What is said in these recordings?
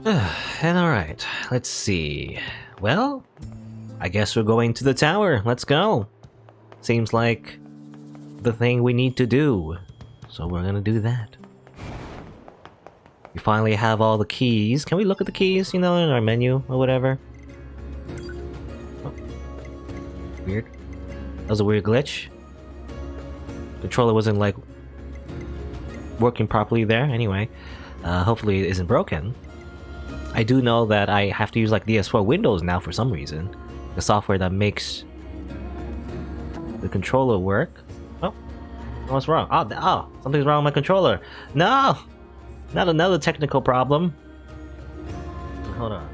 And alright, let's see. Well, I guess we're going to the tower. Let's go. Seems like the thing we need to do. So we're gonna do that. We finally have all the keys. Can we look at the keys, you know, in our menu or whatever? Oh. Weird. That was a weird glitch. Controller wasn't like working properly there. Anyway, hopefully it isn't broken. I do know that I have to use like DS4 Windows now for some reason. The software that makes the controller work. Oh, what's wrong? Oh, something's wrong with my controller. No, not another technical problem. Hold on.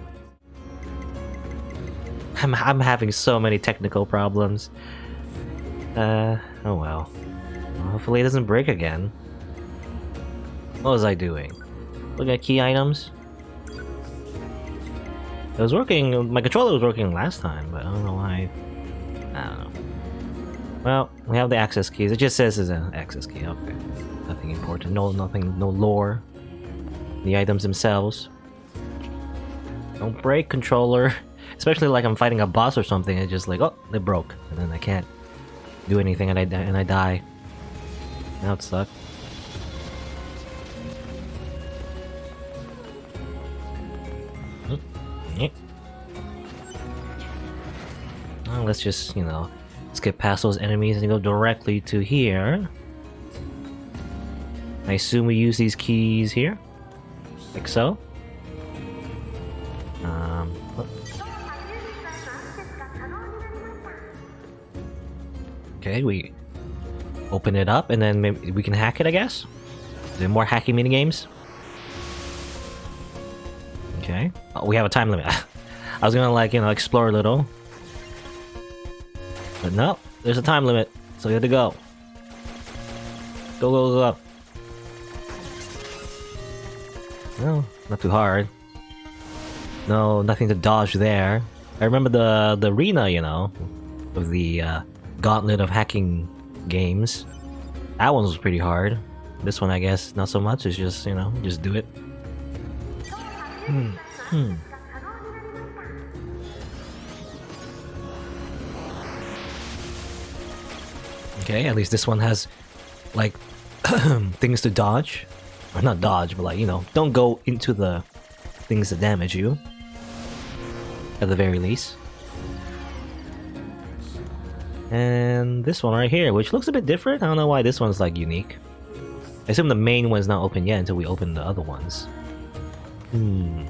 I'm having so many technical problems. Oh well. Hopefully it doesn't break again. What was I doing? Look at key items. It was working, my controller was working last time, but I don't know why. I don't know. Well, we have the access keys. It just says it's an access key. Okay. Nothing important. No lore. The items themselves. Don't break, controller. Especially like I'm fighting a boss or something, it's just like, oh, it broke. And then I can't do anything and I die. That would suck. Well, let's just, you know, skip past those enemies and go directly to here. I assume we use these keys here? Like so? Okay, we open it up and then maybe we can hack it, I guess? Is there more hacking minigames? Okay. Oh, we have a time limit. I was gonna, like, you know, explore a little. But no, there's a time limit, so you have to go. Go, go, go. No, not too hard. No, nothing to dodge there. I remember the arena, you know, of the gauntlet of hacking games. That one was pretty hard. This one, I guess, not so much. It's just, you know, just do it. Okay, at least this one has, like, things to dodge. Or not dodge, but like, you know, don't go into the things that damage you. At the very least. And this one right here, which looks a bit different. I don't know why this one's, like, unique. I assume the main one's not open yet until we open the other ones. No.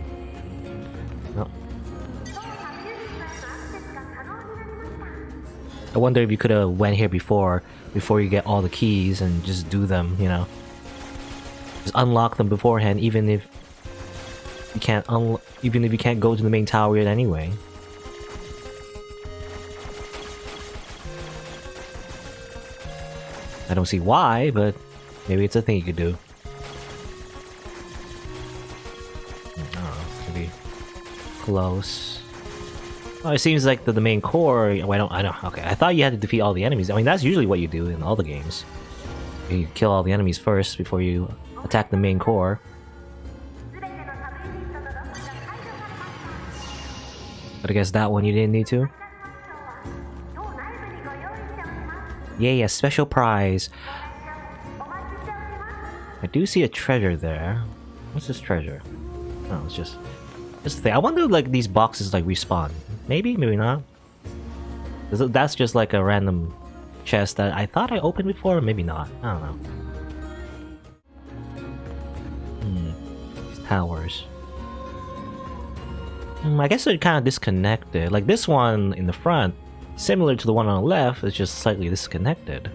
I wonder if you could have went here before you get all the keys and just do them, you know. Just unlock them beforehand, even if you can't go to the main tower yet anyway. I don't see why, but maybe it's a thing you could do. Oh, maybe close. Oh, it seems like the main core. Oh, I don't. Okay, I thought you had to defeat all the enemies. I mean, that's usually what you do in all the games. You kill all the enemies first before you attack the main core. But I guess that one you didn't need to. Yay, a special prize. I do see a treasure there. What's this treasure? Oh, it's just the thing. I wonder if, like, these boxes like respawn. Maybe, maybe not. That's just like a random chest that I thought I opened before, maybe not. I don't know. These towers. I guess they're kind of disconnected. Like this one in the front, similar to the one on the left, is just slightly disconnected.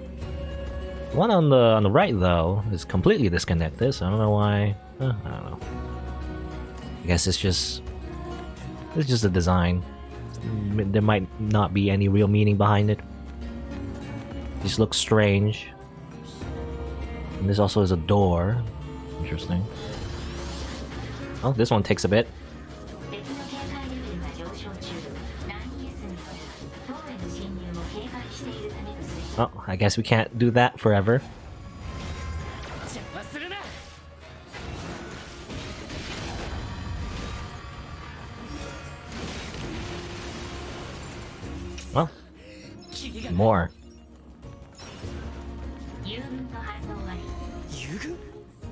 The one on the right though is completely disconnected, so I don't know why. I don't know. I guess it's just a design. There might not be any real meaning behind it. It just looks strange. And this also is a door. Interesting. Oh, this one takes a bit. Oh, I guess we can't do that forever. Well, more.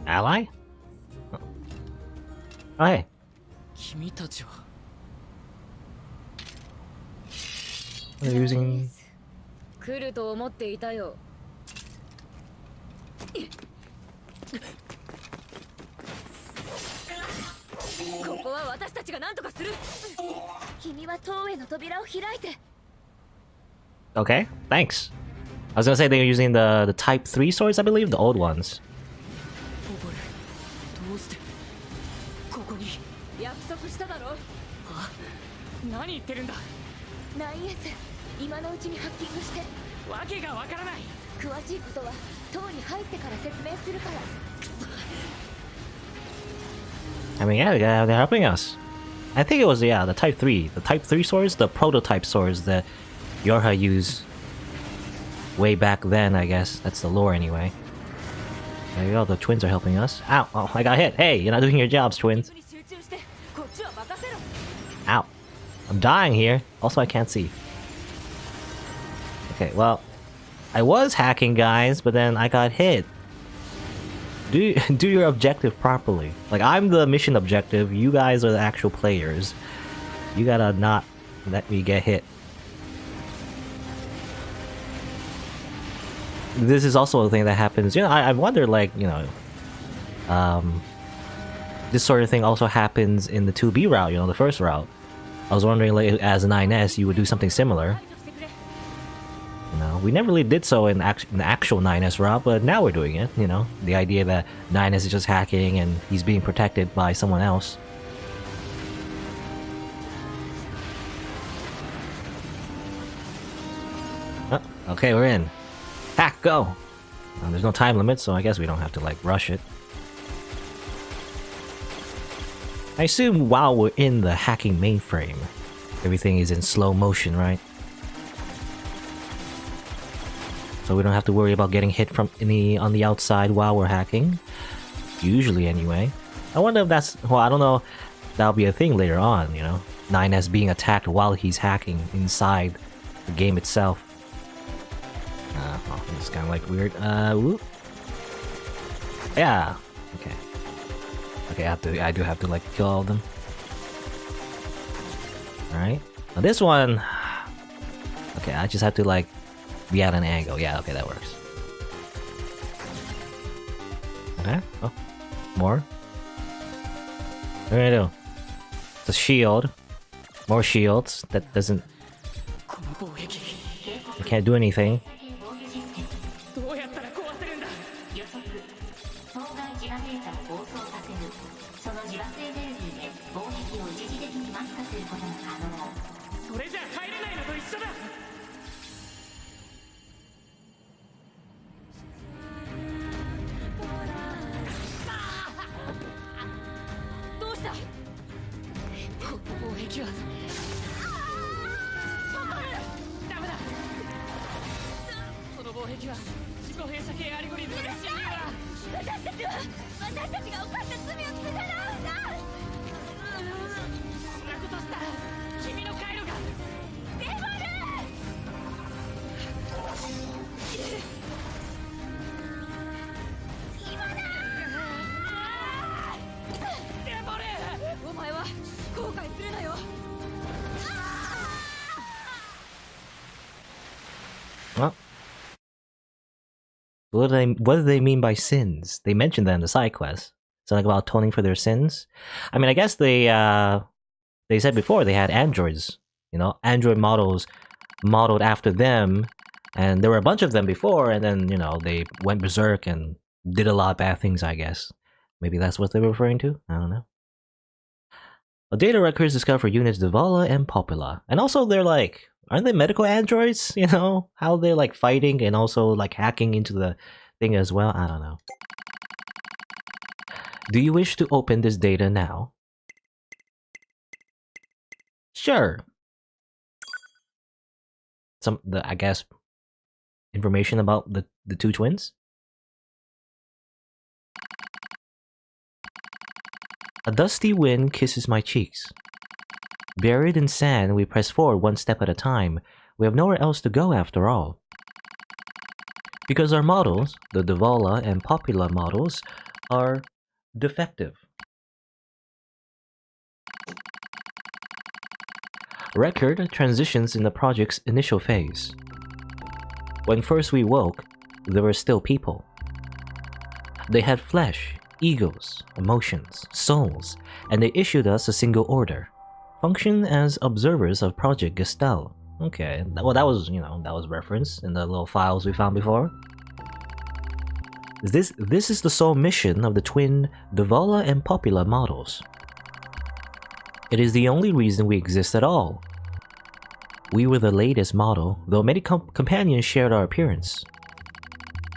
Ally? Oh, hey. They're using... 来ると思っていたよ。ここは私たちが何とかする。君は塔への扉を開いて。Okay, thanks. I was gonna say they were using the Type 3 swords, I believe, the old ones. どうしてここに約束しただろ。あ、何言ってるんだ。ナイエス、今のうちにハッキングして。わけがわからない。詳しいことは塔に入ってから説明するから。I mean, yeah, they're helping us. I think it was, yeah, the Type 3. The Type 3 swords, the prototype swords that YoRHa used way back then, I guess. That's the lore anyway. There you go, the twins are helping us. Ow! Oh, I got hit! Hey, you're not doing your jobs, twins! Ow! I'm dying here! Also, I can't see. Okay, well... I was hacking, guys, but then I got hit. Do your objective properly. Like, I'm the mission objective, you guys are the actual players. You gotta not let me get hit. This is also a thing that happens, you know, I wonder, like, you know, this sort of thing also happens in the 2B route, you know, the first route. I was wondering, like, as an 9S, you would do something similar. You know, we never really did so in the actual 9S route, but now we're doing it, you know. The idea that 9S is just hacking and he's being protected by someone else. Oh, okay, we're in. Hack, go! There's no time limit, so I guess we don't have to, like, rush it. I assume while we're in the hacking mainframe, everything is in slow motion, right? So we don't have to worry about getting hit from on the outside while we're hacking. Usually, anyway. I wonder if that's... Well, I don't know. That'll be a thing later on, you know? 9S being attacked while he's hacking inside the game itself. Well, it's kind of like weird. Whoop. Yeah. Okay. Okay, I do have to, like, kill all of them. Alright. Now this one... Okay, I just have to, like, be at an angle. Yeah, okay, that works. Okay. Oh. More. What do I do? It's a shield. More shields. That doesn't... I can't do anything. Well, what do they mean by sins? They mentioned that in the side quest. Something about atoning for their sins. I mean, I guess they said before they had androids, you know, android models modeled after them, and there were a bunch of them before, and then, you know, they went berserk and did a lot of bad things, I guess. Maybe that's what they were referring to? I don't know. Well, data records discovered for units Devala and Popula. And also they're like, aren't they medical androids? You know? How they're like fighting and also like hacking into the thing as well? I don't know. Do you wish to open this data now? Sure. I guess, information about the two twins? A dusty wind kisses my cheeks. Buried in sand, we press forward one step at a time, we have nowhere else to go after all. Because our models, the Devola and Popula models, are defective. Record transitions in the project's initial phase. When first we woke, there were still people. They had flesh, egos, emotions, souls, and they issued us a single order. Function as observers of Project Gestalt. Okay, well that was, that was referenced in the little files we found before. This is the sole mission of the twin Devola and Popula models. It is the only reason we exist at all. We were the latest model, though many companions shared our appearance.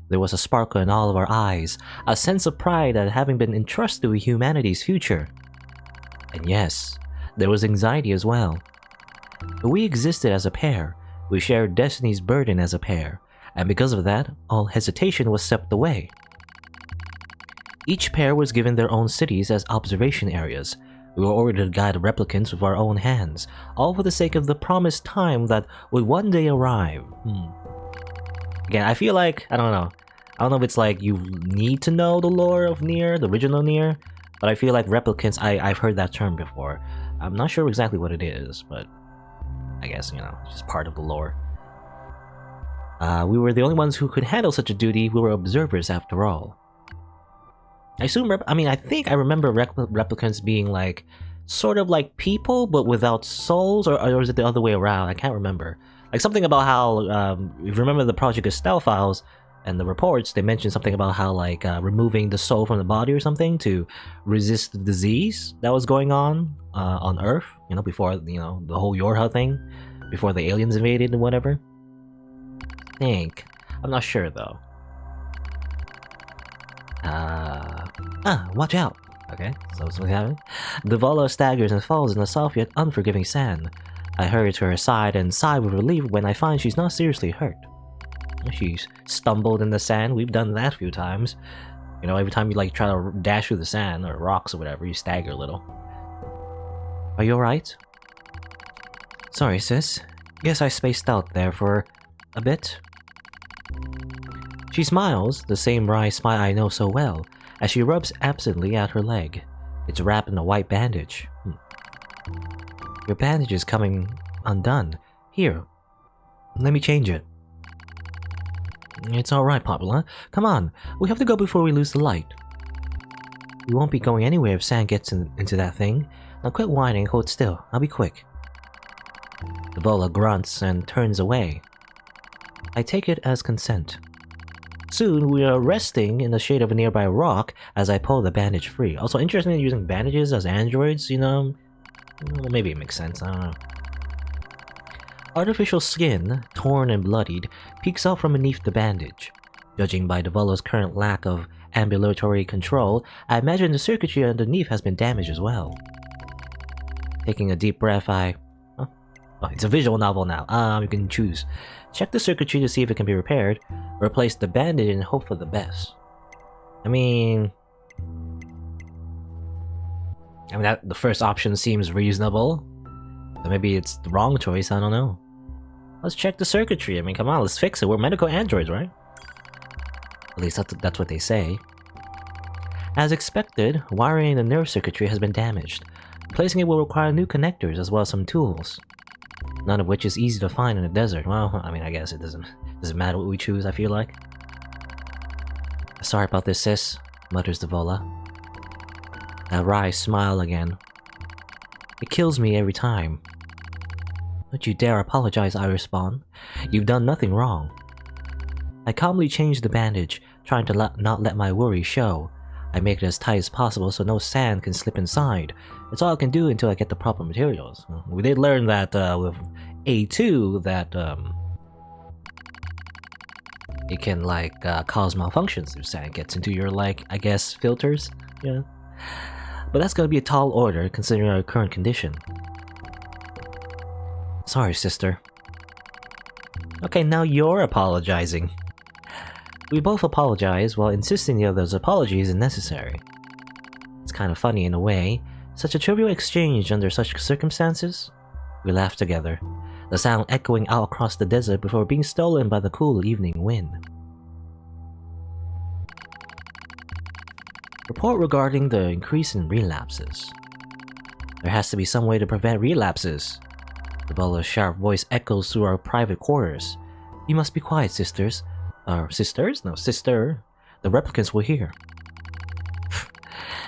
There was a sparkle in all of our eyes, a sense of pride at having been entrusted with humanity's future. And yes, there was anxiety as well. But we existed as a pair, we shared destiny's burden as a pair, and because of that, all hesitation was swept away. Each pair was given their own cities as observation areas. We were ordered to guide replicants with our own hands, all for the sake of the promised time that would one day arrive. Again, I feel like, I don't know if it's like you need to know the lore of NieR, the original NieR, but I feel like replicants, I've heard that term before. I'm not sure exactly what it is, but I guess, it's just part of the lore. We were the only ones who could handle such a duty. We were observers after all. I think I remember replicants being like, sort of like people, but without souls, or is it the other way around? I can't remember. Like something about how, if you remember the Project Gestalt files and the reports, they mentioned something about how like removing the soul from the body or something to resist the disease that was going on Earth, before, the whole YoRHa thing, before the aliens invaded and whatever. I'm not sure though. Watch out! Okay, so what's happening? Devola staggers and falls in the soft yet unforgiving sand. I hurry to her side and sigh with relief when I find she's not seriously hurt. She's stumbled in the sand. We've done that a few times. Every time you like try to dash through the sand or rocks or whatever, you stagger a little. Are you alright? Sorry, sis. Guess I spaced out there for a bit. She smiles, the same wry smile I know so well, as she rubs absently at her leg. It's wrapped in a white bandage. Your bandage is coming undone. Here, let me change it. It's alright, Popula. Come on, we have to go before we lose the light. We won't be going anywhere if sand gets into that thing. Now quit whining, hold still. I'll be quick. Devola grunts and turns away. I take it as consent. Soon, we are resting in the shade of a nearby rock as I pull the bandage free. Also, interesting using bandages as androids, Well, maybe it makes sense, I don't know. Artificial skin, torn and bloodied, peeks out from beneath the bandage. Judging by Devola's current lack of ambulatory control, I imagine the circuitry underneath has been damaged as well. Taking a deep breath, it's a visual novel now. You can choose. Check the circuitry to see if it can be repaired. Replace the bandage and hope for the best. The first option seems reasonable. But maybe it's the wrong choice, I don't know. Let's check the circuitry. Come on, let's fix it. We're medical androids, right? At least that's what they say. As expected, wiring in the nerve circuitry has been damaged. Replacing it will require new connectors as well as some tools. None of which is easy to find in the desert. Well, I guess it doesn't matter what we choose, I feel like. Sorry about this, sis, mutters Devola. A wry smile again. It kills me every time. Don't you dare apologize, I respond. You've done nothing wrong. I calmly change the bandage, trying to not let my worry show. I make it as tight as possible so no sand can slip inside. It's all I can do until I get the proper materials. We did learn that with A2 that it can cause malfunctions if sand gets into your I guess filters. Yeah. But that's gonna be a tall order considering our current condition. Sorry, sister. Okay, now you're apologizing. We both apologize while insisting the other's apology isn't necessary. It's kind of funny in a way, such a trivial exchange under such circumstances. We laugh together. the sound echoing out across the desert before being stolen by the cool evening wind. Report regarding the increase in relapses. There has to be some way to prevent relapses. Devolla's sharp voice echoes through our private quarters. You must be quiet, sisters. Sisters? No, sister. The replicants will hear.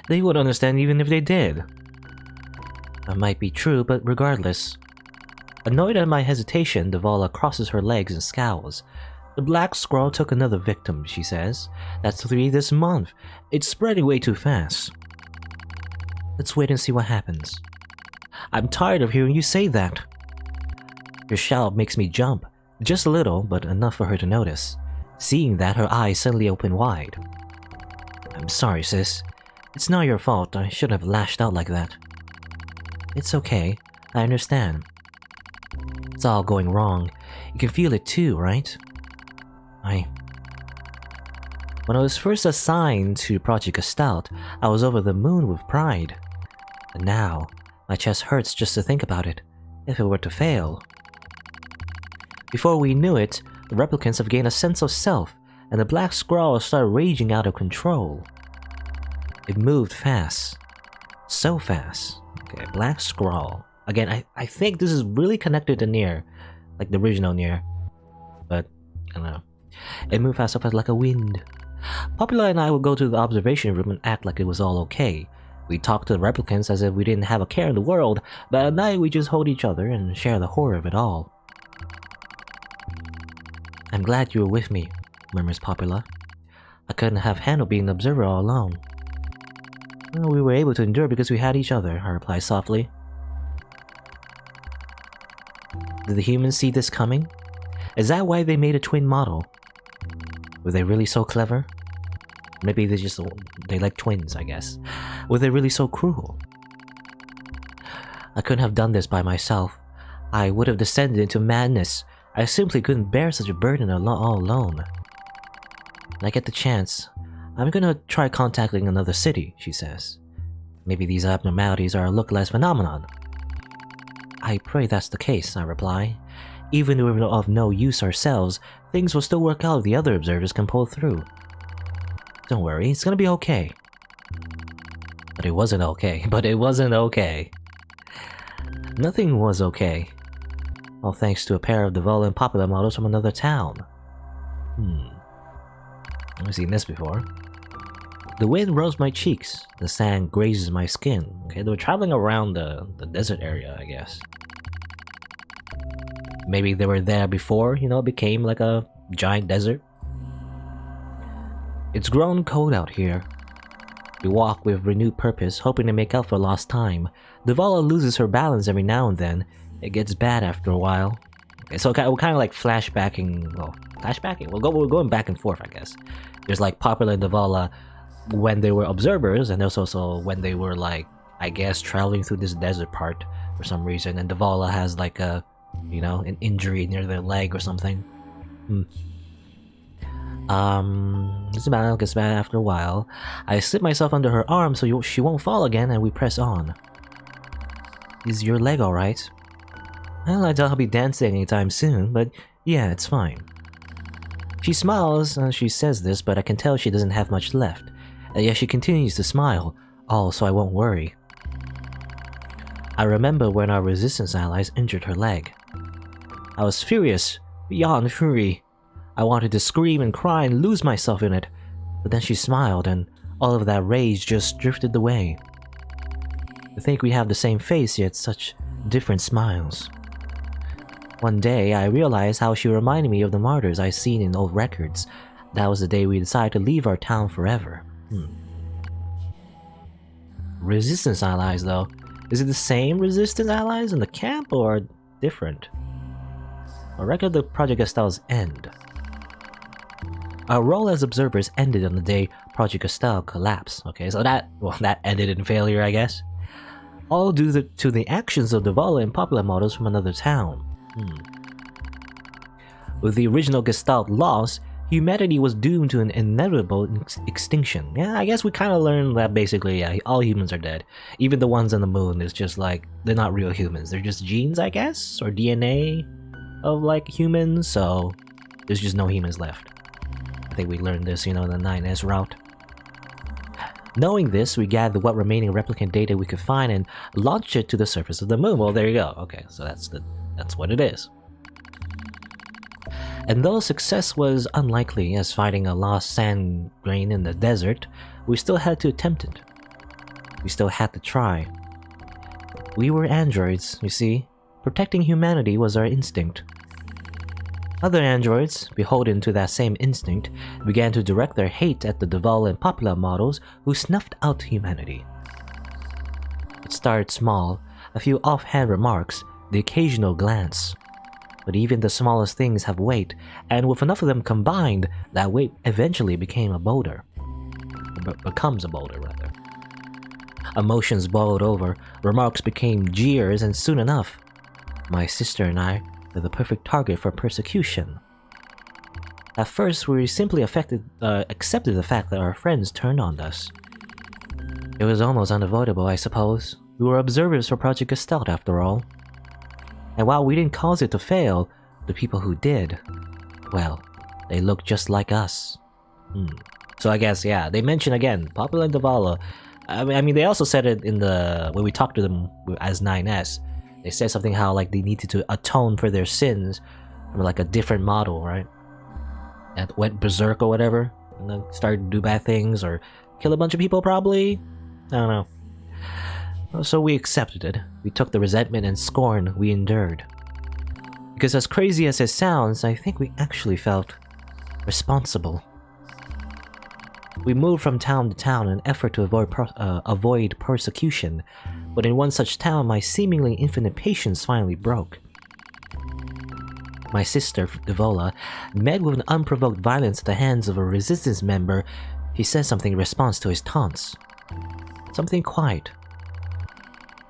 They would understand even if they did. That might be true, but regardless. Annoyed at my hesitation, Devolla crosses her legs and scowls. The black scroll took another victim, she says. That's 3 this month. It's spreading way too fast. Let's wait and see what happens. I'm tired of hearing you say that. Your shout makes me jump. Just a little, but enough for her to notice. Seeing that, her eyes suddenly open wide. I'm sorry, sis. It's not your fault. I shouldn't have lashed out like that. It's okay. I understand. It's all going wrong. You can feel it too, right? When I was first assigned to Project Gestalt, I was over the moon with pride. And now, my chest hurts just to think about it, if it were to fail. Before we knew it, the replicants have gained a sense of self, and the black scroll started raging out of control. It moved fast. So fast. Okay, black scroll. Again, I think this is really connected to NieR, like the original NieR. But, I don't know. It moved fast up like a wind. Popular and I would go to the observation room and act like it was all okay. We talked to the replicants as if we didn't have a care in the world, but at night we just hold each other and share the horror of it all. I'm glad you were with me, murmurs Popular. I couldn't have handled being an observer all alone. Well, we were able to endure because we had each other, I reply softly. Did the humans see this coming? Is that why they made a twin model? Were they really so clever? Maybe they like twins, I guess. Were they really so cruel? I couldn't have done this by myself. I would have descended into madness. I simply couldn't bear such a burden all alone. When I get the chance, I'm gonna try contacting another city, she says. Maybe these abnormalities are a localized phenomenon. I pray that's the case, I reply. Even if we're of no use ourselves, things will still work out if the other observers can pull through. Don't worry, it's gonna be okay. But it wasn't okay. Nothing was okay. All thanks to a pair of developed popular models from another town. I've seen this before. The wind rubs my cheeks. The sand grazes my skin. Okay, they were traveling around the desert area, I guess. Maybe they were there before, it became like a giant desert. It's grown cold out here. We walk with renewed purpose, hoping to make up for lost time. Devolla loses her balance every now and then. It gets bad after a while. Okay, so we're kind of like flashbacking. Well, flashbacking? We're going back and forth, I guess. There's like Popular and Devolla when they were observers, and there's also when they were like, I guess, traveling through this desert part for some reason, and Devolla has like a, an injury near their leg or something. It's gets bad after a while. I slip myself under her arm so she won't fall again, and we press on. Is your leg alright? Well, I doubt I'll be dancing anytime soon, but yeah, it's fine. She smiles as she says this, but I can tell she doesn't have much left. And yet she continues to smile, all so I won't worry. I remember when our resistance allies injured her leg. I was furious, beyond fury. I wanted to scream and cry and lose myself in it, but then she smiled and all of that rage just drifted away. I think we have the same face, yet such different smiles. One day, I realized how she reminded me of the martyrs I'd seen in old records. That was the day we decided to leave our town forever. Resistance allies, though. Is it the same resistance allies in the camp, or different? A record of the Project Gestalt's end. Our role as observers ended on the day Project Gestalt collapsed. Okay, so that ended in failure, I guess. All due to the actions of Devolla and popular models from another town. With the original Gestalt lost, humanity was doomed to an inevitable extinction. Yeah, I guess we kind of learned that basically, yeah, all humans are dead. Even the ones on the moon is just like, they're not real humans. They're just genes, I guess, or DNA of like humans, so there's just no humans left. I think we learned this, in the 9S route. Knowing this, we gathered what remaining replicant data we could find and launched it to the surface of the moon. Well, there you go. Okay, so that's what it is. And though success was unlikely as finding a lost sand grain in the desert, we still had to attempt it. We still had to try. We were androids, you see. Protecting humanity was our instinct. Other androids, beholden to that same instinct, began to direct their hate at the Deval and Popula models who snuffed out humanity. It started small, a few offhand remarks, the occasional glance. But even the smallest things have weight, and with enough of them combined, that weight eventually became a boulder. Becomes a boulder, rather. Emotions boiled over, remarks became jeers, and soon enough, my sister and I were the perfect target for persecution. At first, we simply accepted the fact that our friends turned on us. It was almost unavoidable, I suppose. We were observers for Project Gestalt, after all. And while we didn't cause it to fail, the people who did, well, they looked just like us. So I guess, yeah, they mention again, Popula and Devala. I mean, they also said it in when we talked to them as 9S. They said something how, like, they needed to atone for their sins from, like, a different model, right? And went berserk or whatever, and then started to do bad things, or kill a bunch of people, probably? I don't know. So we accepted it. We took the resentment and scorn we endured. Because as crazy as it sounds, I think we actually felt responsible. We moved from town to town in an effort to avoid persecution, but in one such town my seemingly infinite patience finally broke. My sister, Devola, met with an unprovoked violence at the hands of a resistance member. He said something in response to his taunts. Something quiet.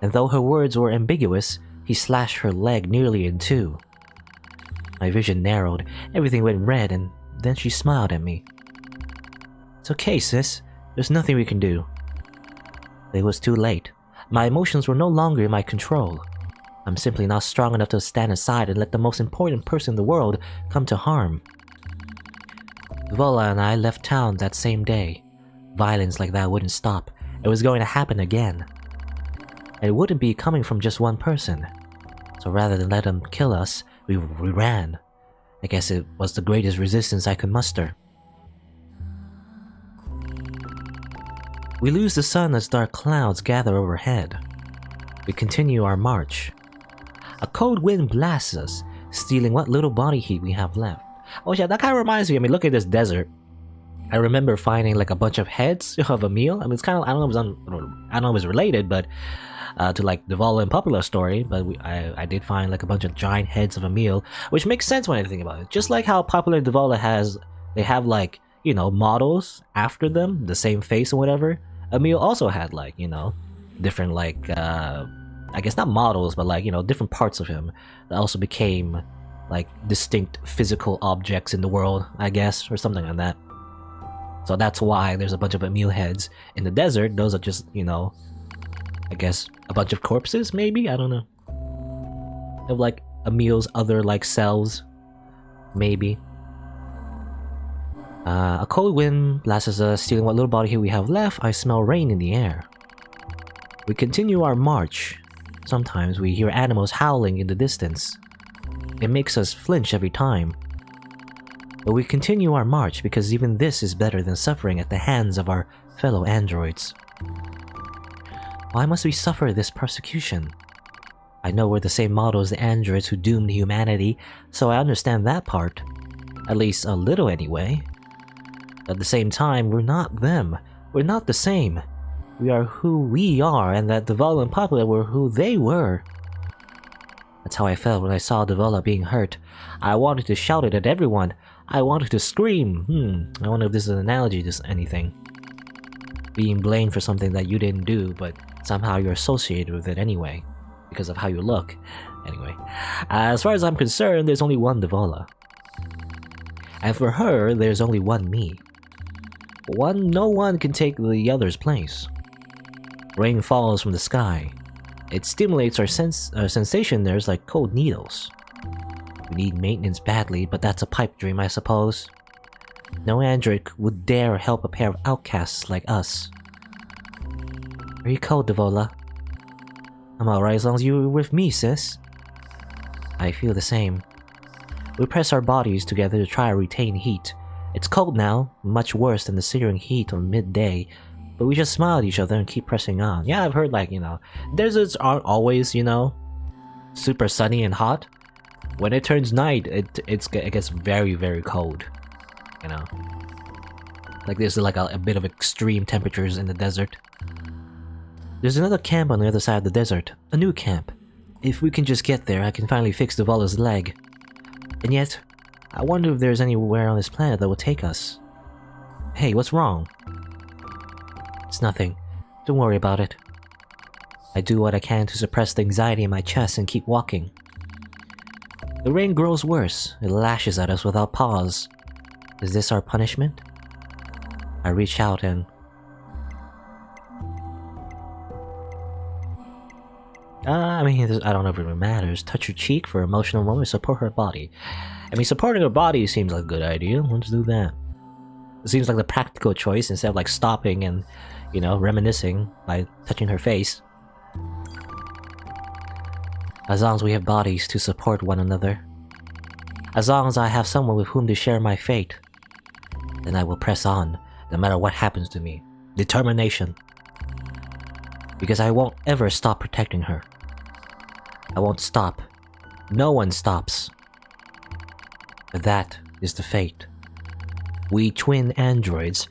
And though her words were ambiguous, he slashed her leg nearly in two. My vision narrowed, everything went red, and then she smiled at me. It's okay, sis. There's nothing we can do. It was too late. My emotions were no longer in my control. I'm simply not strong enough to stand aside and let the most important person in the world come to harm. Vola and I left town that same day. Violence like that wouldn't stop. It was going to happen again. And it wouldn't be coming from just one person. So rather than let them kill us, we ran. I guess it was the greatest resistance I could muster. We lose the sun as dark clouds gather overhead. We continue our march. A cold wind blasts us, stealing what little body heat we have left. Oh yeah, that kind of reminds me, look at this desert. I remember finding like a bunch of heads of a meal. It's kind of, I don't know if it's related, but to like the Vala and Popular story, but I did find like a bunch of giant heads of a meal, which makes sense when I think about it. Just like how Popular and Devala they have like, models after them, the same face or whatever. Emil also had like, different like, I guess not models, but like, different parts of him that also became like distinct physical objects in the world, I guess, or something like that. So that's why there's a bunch of Emil heads in the desert. Those are just, I guess a bunch of corpses, maybe? I don't know. Of like Emil's other like selves, maybe. A cold wind blasts us, stealing what little body heat we have left. I smell rain in the air. We continue our march. Sometimes we hear animals howling in the distance. It makes us flinch every time. But we continue our march because even this is better than suffering at the hands of our fellow androids. Why must we suffer this persecution? I know we're the same model as the androids who doomed humanity, so I understand that part. At least a little anyway. At the same time, we're not them. We're not the same. We are who we are, and that Devala and Popula were who they were. That's how I felt when I saw Devala being hurt. I wanted to shout it at everyone. I wanted to scream. I wonder if this is an analogy to anything. Being blamed for something that you didn't do, but somehow you're associated with it anyway, because of how you look. Anyway, as far as I'm concerned, there's only one Devala. And for her, there's only one me. No one can take the other's place. Rain falls from the sky. It stimulates our sensation nerves like cold needles. We need maintenance badly, but that's a pipe dream, I suppose. No android would dare help a pair of outcasts like us. Are you cold, Devola? I'm alright as long as you're with me, sis. I feel the same. We press our bodies together to try to retain heat. It's cold now, much worse than the searing heat on midday, but we just smile at each other and keep pressing on. Yeah, I've heard deserts aren't always, super sunny and hot. When it turns night, it gets very, very cold. Like there's a bit of extreme temperatures in the desert. There's another camp on the other side of the desert, a new camp. If we can just get there, I can finally fix Devola's leg. And yet, I wonder if there's anywhere on this planet that will take us. Hey, what's wrong? It's nothing. Don't worry about it. I do what I can to suppress the anxiety in my chest and keep walking. The rain grows worse. It lashes at us without pause. Is this our punishment? I reach out and... I don't know if it really matters. Touch her cheek for emotional moment, support her body. Supporting her body seems like a good idea. Let's do that. It seems like the practical choice instead of stopping and, reminiscing by touching her face. As long as we have bodies to support one another. As long as I have someone with whom to share my fate. Then I will press on, no matter what happens to me. Determination. Because I won't ever stop protecting her. I won't stop. No one stops. But that is the fate. We twin androids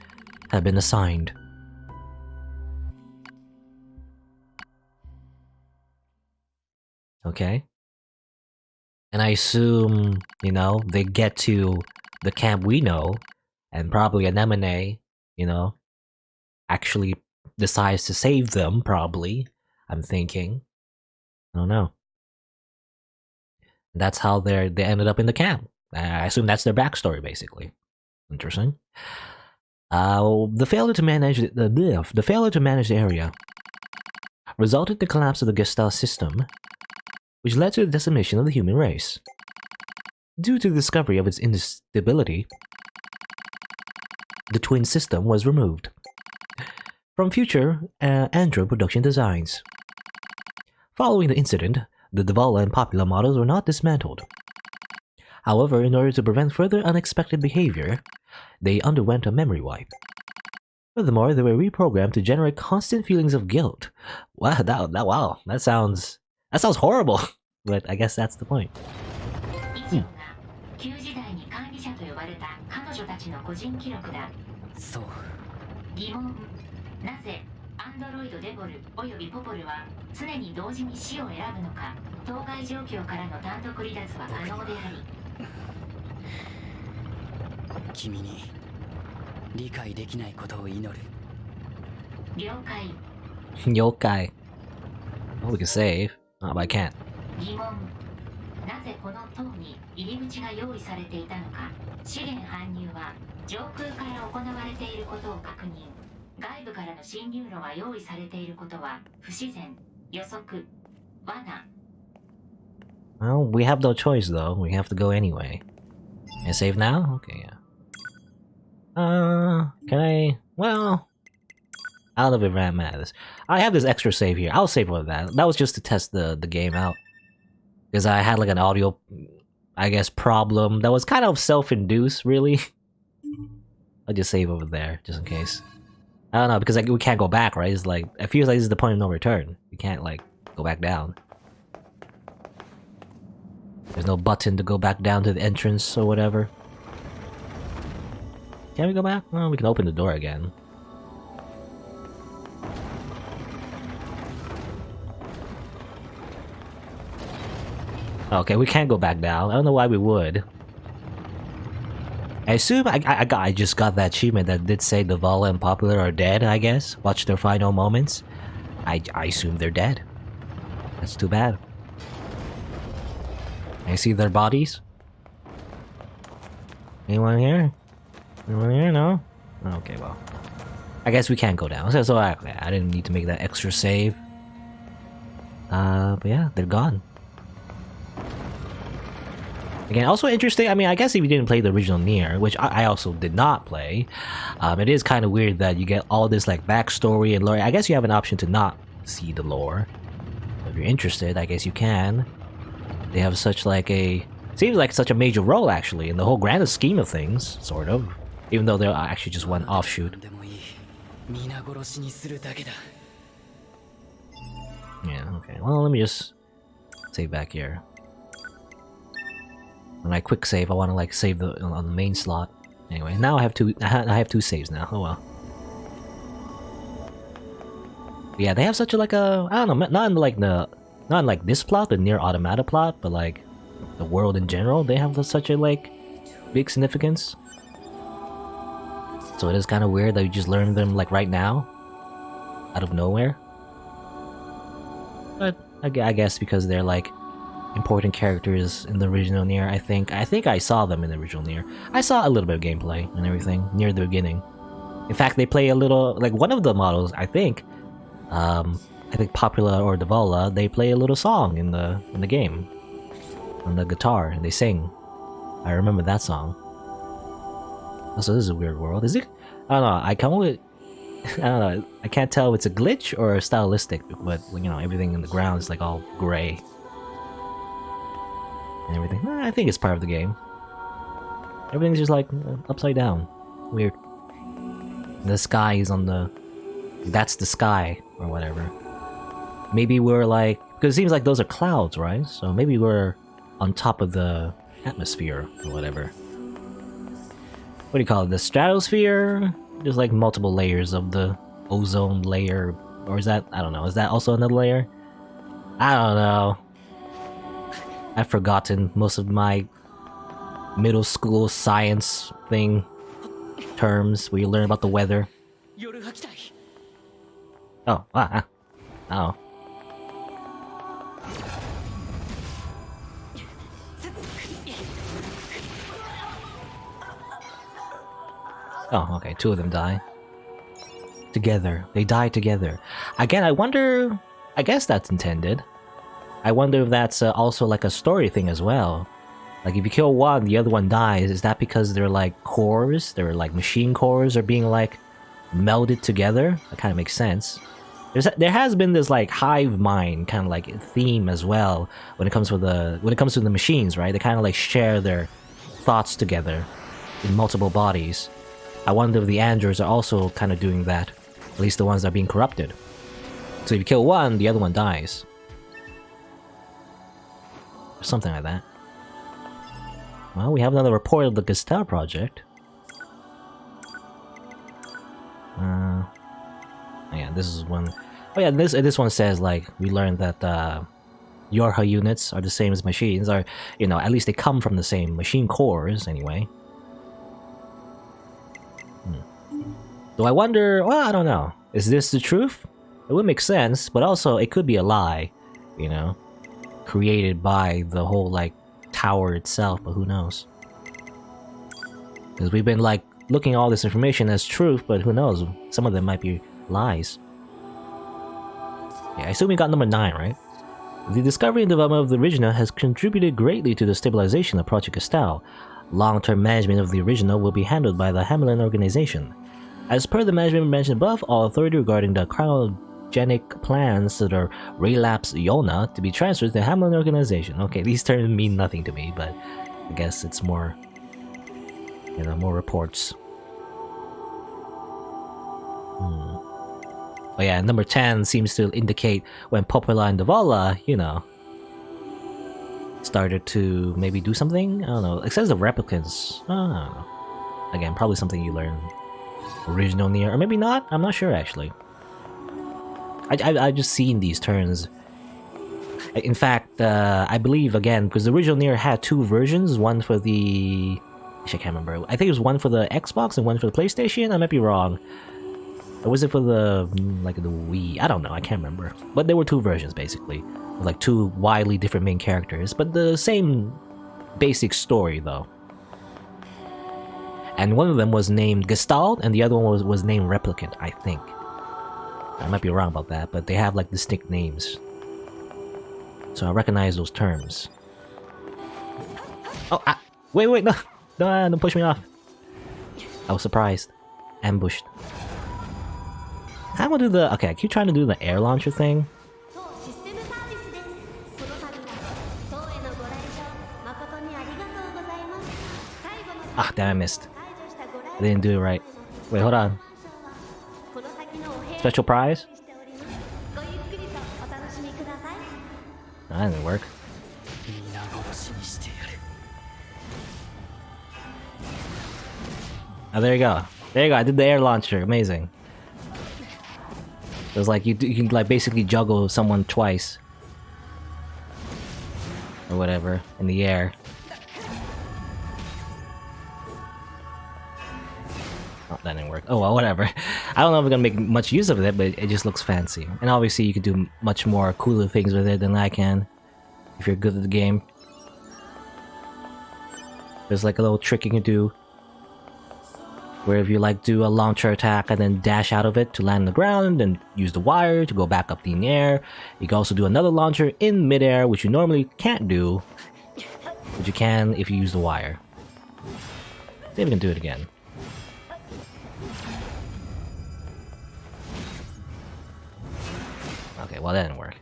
have been assigned. Okay. And I assume, they get to the camp we know, and probably Anemone, actually decides to save them, probably. I'm thinking. I don't know. That's how they ended up in the camp. I assume that's their backstory, basically. Interesting. The failure to manage the area resulted in the collapse of the Gestalt system, which led to the decimation of the human race. Due to the discovery of its instability, the twin system was removed from future android production designs. Following the incident, the Devola and Popula models were not dismantled. However, in order to prevent further unexpected behavior, they underwent a memory wipe. Furthermore, they were reprogrammed to generate constant feelings of guilt. Wow, that sounds horrible. But I guess that's the point. So. なぜアンドロイドデボルおよびポポルは常に同時に死を選ぶのか。当該状況からの単独離脱は可能であり。君に理解できないことを祈る。了解。了解。Well, we can save. But I can't. 疑問。なぜこの塔に入り口が用意されていたのか。資源搬入は上空から行われていることを確認。外部からの侵入路が用意されていることは不自然、予測、罠。Well, we have no choice though. We have to go anyway. Can I save now? Okay, yeah. Can I? Well, I don't know if it matters. I have this extra save here. I'll save with that. That was just to test the game out. Because I had an audio, I guess, problem that was kind of self-induced, really. I'll just save over there, just in case. I don't know, because we can't go back, right? It's it feels like this is the point of no return. We can't, go back down. There's no button to go back down to the entrance or whatever. Can we go back? Well, we can open the door again. Okay, we can't go back down. I don't know why we would. I assume I just got that achievement that did say Devola and Popula are dead, I guess. Watch their final moments. I assume they're dead. That's too bad. I see their bodies. Anyone here? Anyone here? No? Okay, well. I guess we can't go down. So I didn't need to make that extra save. But yeah, they're gone. Again, also interesting, I mean, I guess if you didn't play the original NieR, which I also did not play, it is kind of weird that you get all this like backstory and lore. I guess you have an option to not see the lore. If you're interested, I guess you can. They have such like a... Seems like such a major role actually in the whole grand scheme of things, sort of. Even though they're actually just one offshoot. Yeah, okay. Well, let me just save back here. When I quick save, I want to like save the on the main slot. Anyway, now I have two. I have two saves now. Oh well. Yeah, they have such a like a I don't know, not in like this plot, the NieR Automata plot, but like the world in general. They have such a like big significance. So it is kind of weird that you just learn them like right now, out of nowhere. But I guess because they're like important characters in the original NieR. I think I saw them in the original NieR. I saw a little bit of gameplay and everything near the beginning. In fact, they play a little like one of the models. I think Popular or Devola. They play a little song in the game on the guitar and they sing. I remember that song. Also, this is a weird world. Is it? I don't know. I don't know. I can't tell if it's a glitch or stylistic, but you know, everything in the ground is like all gray. And everything. I think it's part of the game. Everything's just like upside down. Weird. The sky is on the... That's the sky, or whatever. Maybe we're like... Because it seems like those are clouds, right? So maybe we're on top of the atmosphere, or whatever. What do you call it? The stratosphere? There's like multiple layers of the ozone layer. Or is that... I don't know. Is that also another layer? I don't know. I've forgotten most of my middle school science thing terms where you learn about the weather. Oh, oh. Oh, okay, two of them die. Together. They die together. Again, I wonder... I guess that's intended. I wonder if that's also like a story thing as well. Like if you kill one, the other one dies. Is that because they're like cores? They're like machine cores are being like melded together? That kind of makes sense. There has been this like hive mind kind of like theme as well when it comes to the machines, right? They kind of like share their thoughts together in multiple bodies. I wonder if the androids are also kind of doing that. At least the ones that are being corrupted. So if you kill one, the other one dies. Something like that. Well, we have another report of the Gestalt project. Yeah, this is one. Oh yeah, this one says like we learned that YoRHa units are the same as machines, or you know, at least they come from the same machine cores anyway. So I wonder. Well, I don't know. Is this the truth? It would make sense, but also it could be a lie. You know. Created by the whole like tower itself, but who knows? Because we've been like looking at all this information as truth, but who knows? Some of them might be lies. Yeah, I assume we got number 9, right? The discovery and development of the original has contributed greatly to the stabilization of Project Gestalt. Long-term management of the original will be handled by the Hamelin organization. As per the management mentioned above, all authority regarding the cryogenic plans that are relapse YoRHa to be transferred to the Hamelin organization. Okay, these terms mean nothing to me, but I guess it's more, you know, more reports. Oh yeah, number 10 seems to indicate when Popular and Devola, you know, started to maybe do something. I don't know. It says the replicants. I don't know. Again, probably something you learn original NieR, or maybe not. I'm not sure actually. I've just seen these turns. In fact, I believe again because the original NieR had 2 versions. One for the, I can't remember. I think it was one for the Xbox and one for the PlayStation. I might be wrong. Or was it for the like the Wii? I don't know. I can't remember. But there were 2 versions basically, with like 2 widely different main characters, but the same basic story though. And one of them was named Gestalt, and the other one was named Replicant, I think. I might be wrong about that, but they have like distinct names. So I recognize those terms. Oh, wait, no, don't push me off. I was surprised. Ambushed. I want to do the... Okay, I keep trying to do the air launcher thing. Ah, damn, I missed. I didn't do it right. Wait, hold on. Special prize? No, that didn't work. Oh, there you go. There you go, I did the air launcher. Amazing. It was like you can like basically juggle someone twice. Or whatever, in the air. Oh, that didn't work. Oh, well, whatever. I don't know if we're gonna make much use of it, but it just looks fancy. And obviously you could do much more cooler things with it than I can. If you're good at the game. There's like a little trick you can do. Where if you like do a launcher attack and then dash out of it to land on the ground and use the wire to go back up in the air. You can also do another launcher in midair, which you normally can't do. But you can if you use the wire. See if we can do it again. Okay, well that didn't work.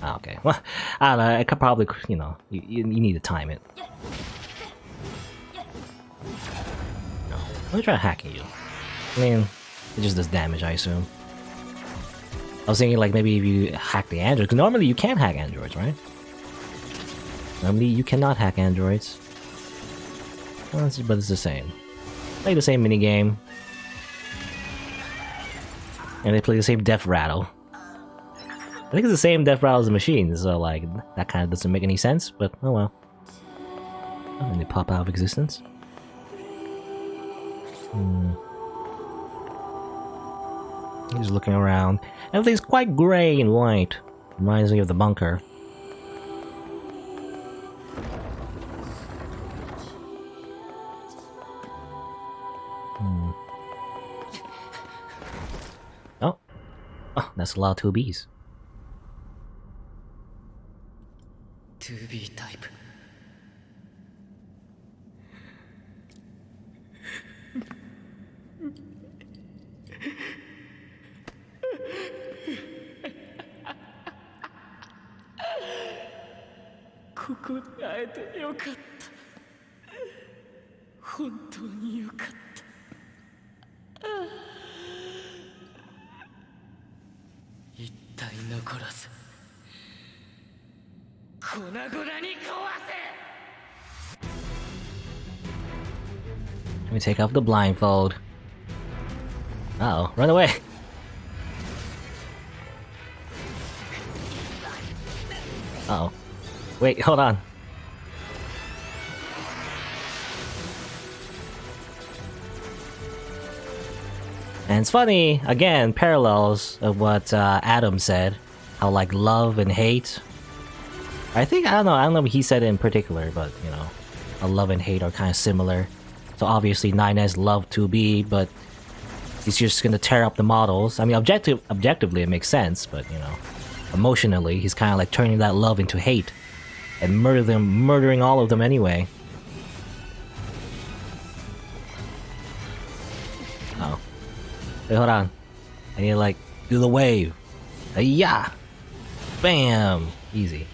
Okay, well, I don't know, I could probably, you know, you need to time it. No, let me try hacking you. I mean, it just does damage, I assume. I was thinking like maybe if you hack the android, because normally you can't hack androids, right? Normally you cannot hack androids. Well, but it's the same. Play the same minigame. And they play the same death rattle. I think it's the same death rattle as the machine, so like, that kind of doesn't make any sense, but oh well. Oh, and they pop out of existence. He's looking around. Everything's quite grey and white. Reminds me of the bunker. Oh, that's a lot of 2Bs. 2B type. Let me take off the blindfold. Uh-oh, run away! Uh-oh. Wait, hold on. And it's funny, again, parallels of what Adam said. How, like, love and hate. I don't know what he said in particular, but, you know, love and hate are kind of similar. So obviously 9S loved 2B, but he's just gonna tear up the models. I mean, objectively it makes sense, but, you know, emotionally, he's kind of like turning that love into hate. And murdering all of them anyway. Oh. Wait, hold on. I need to, like, do the wave. Yeah! Bam! Easy.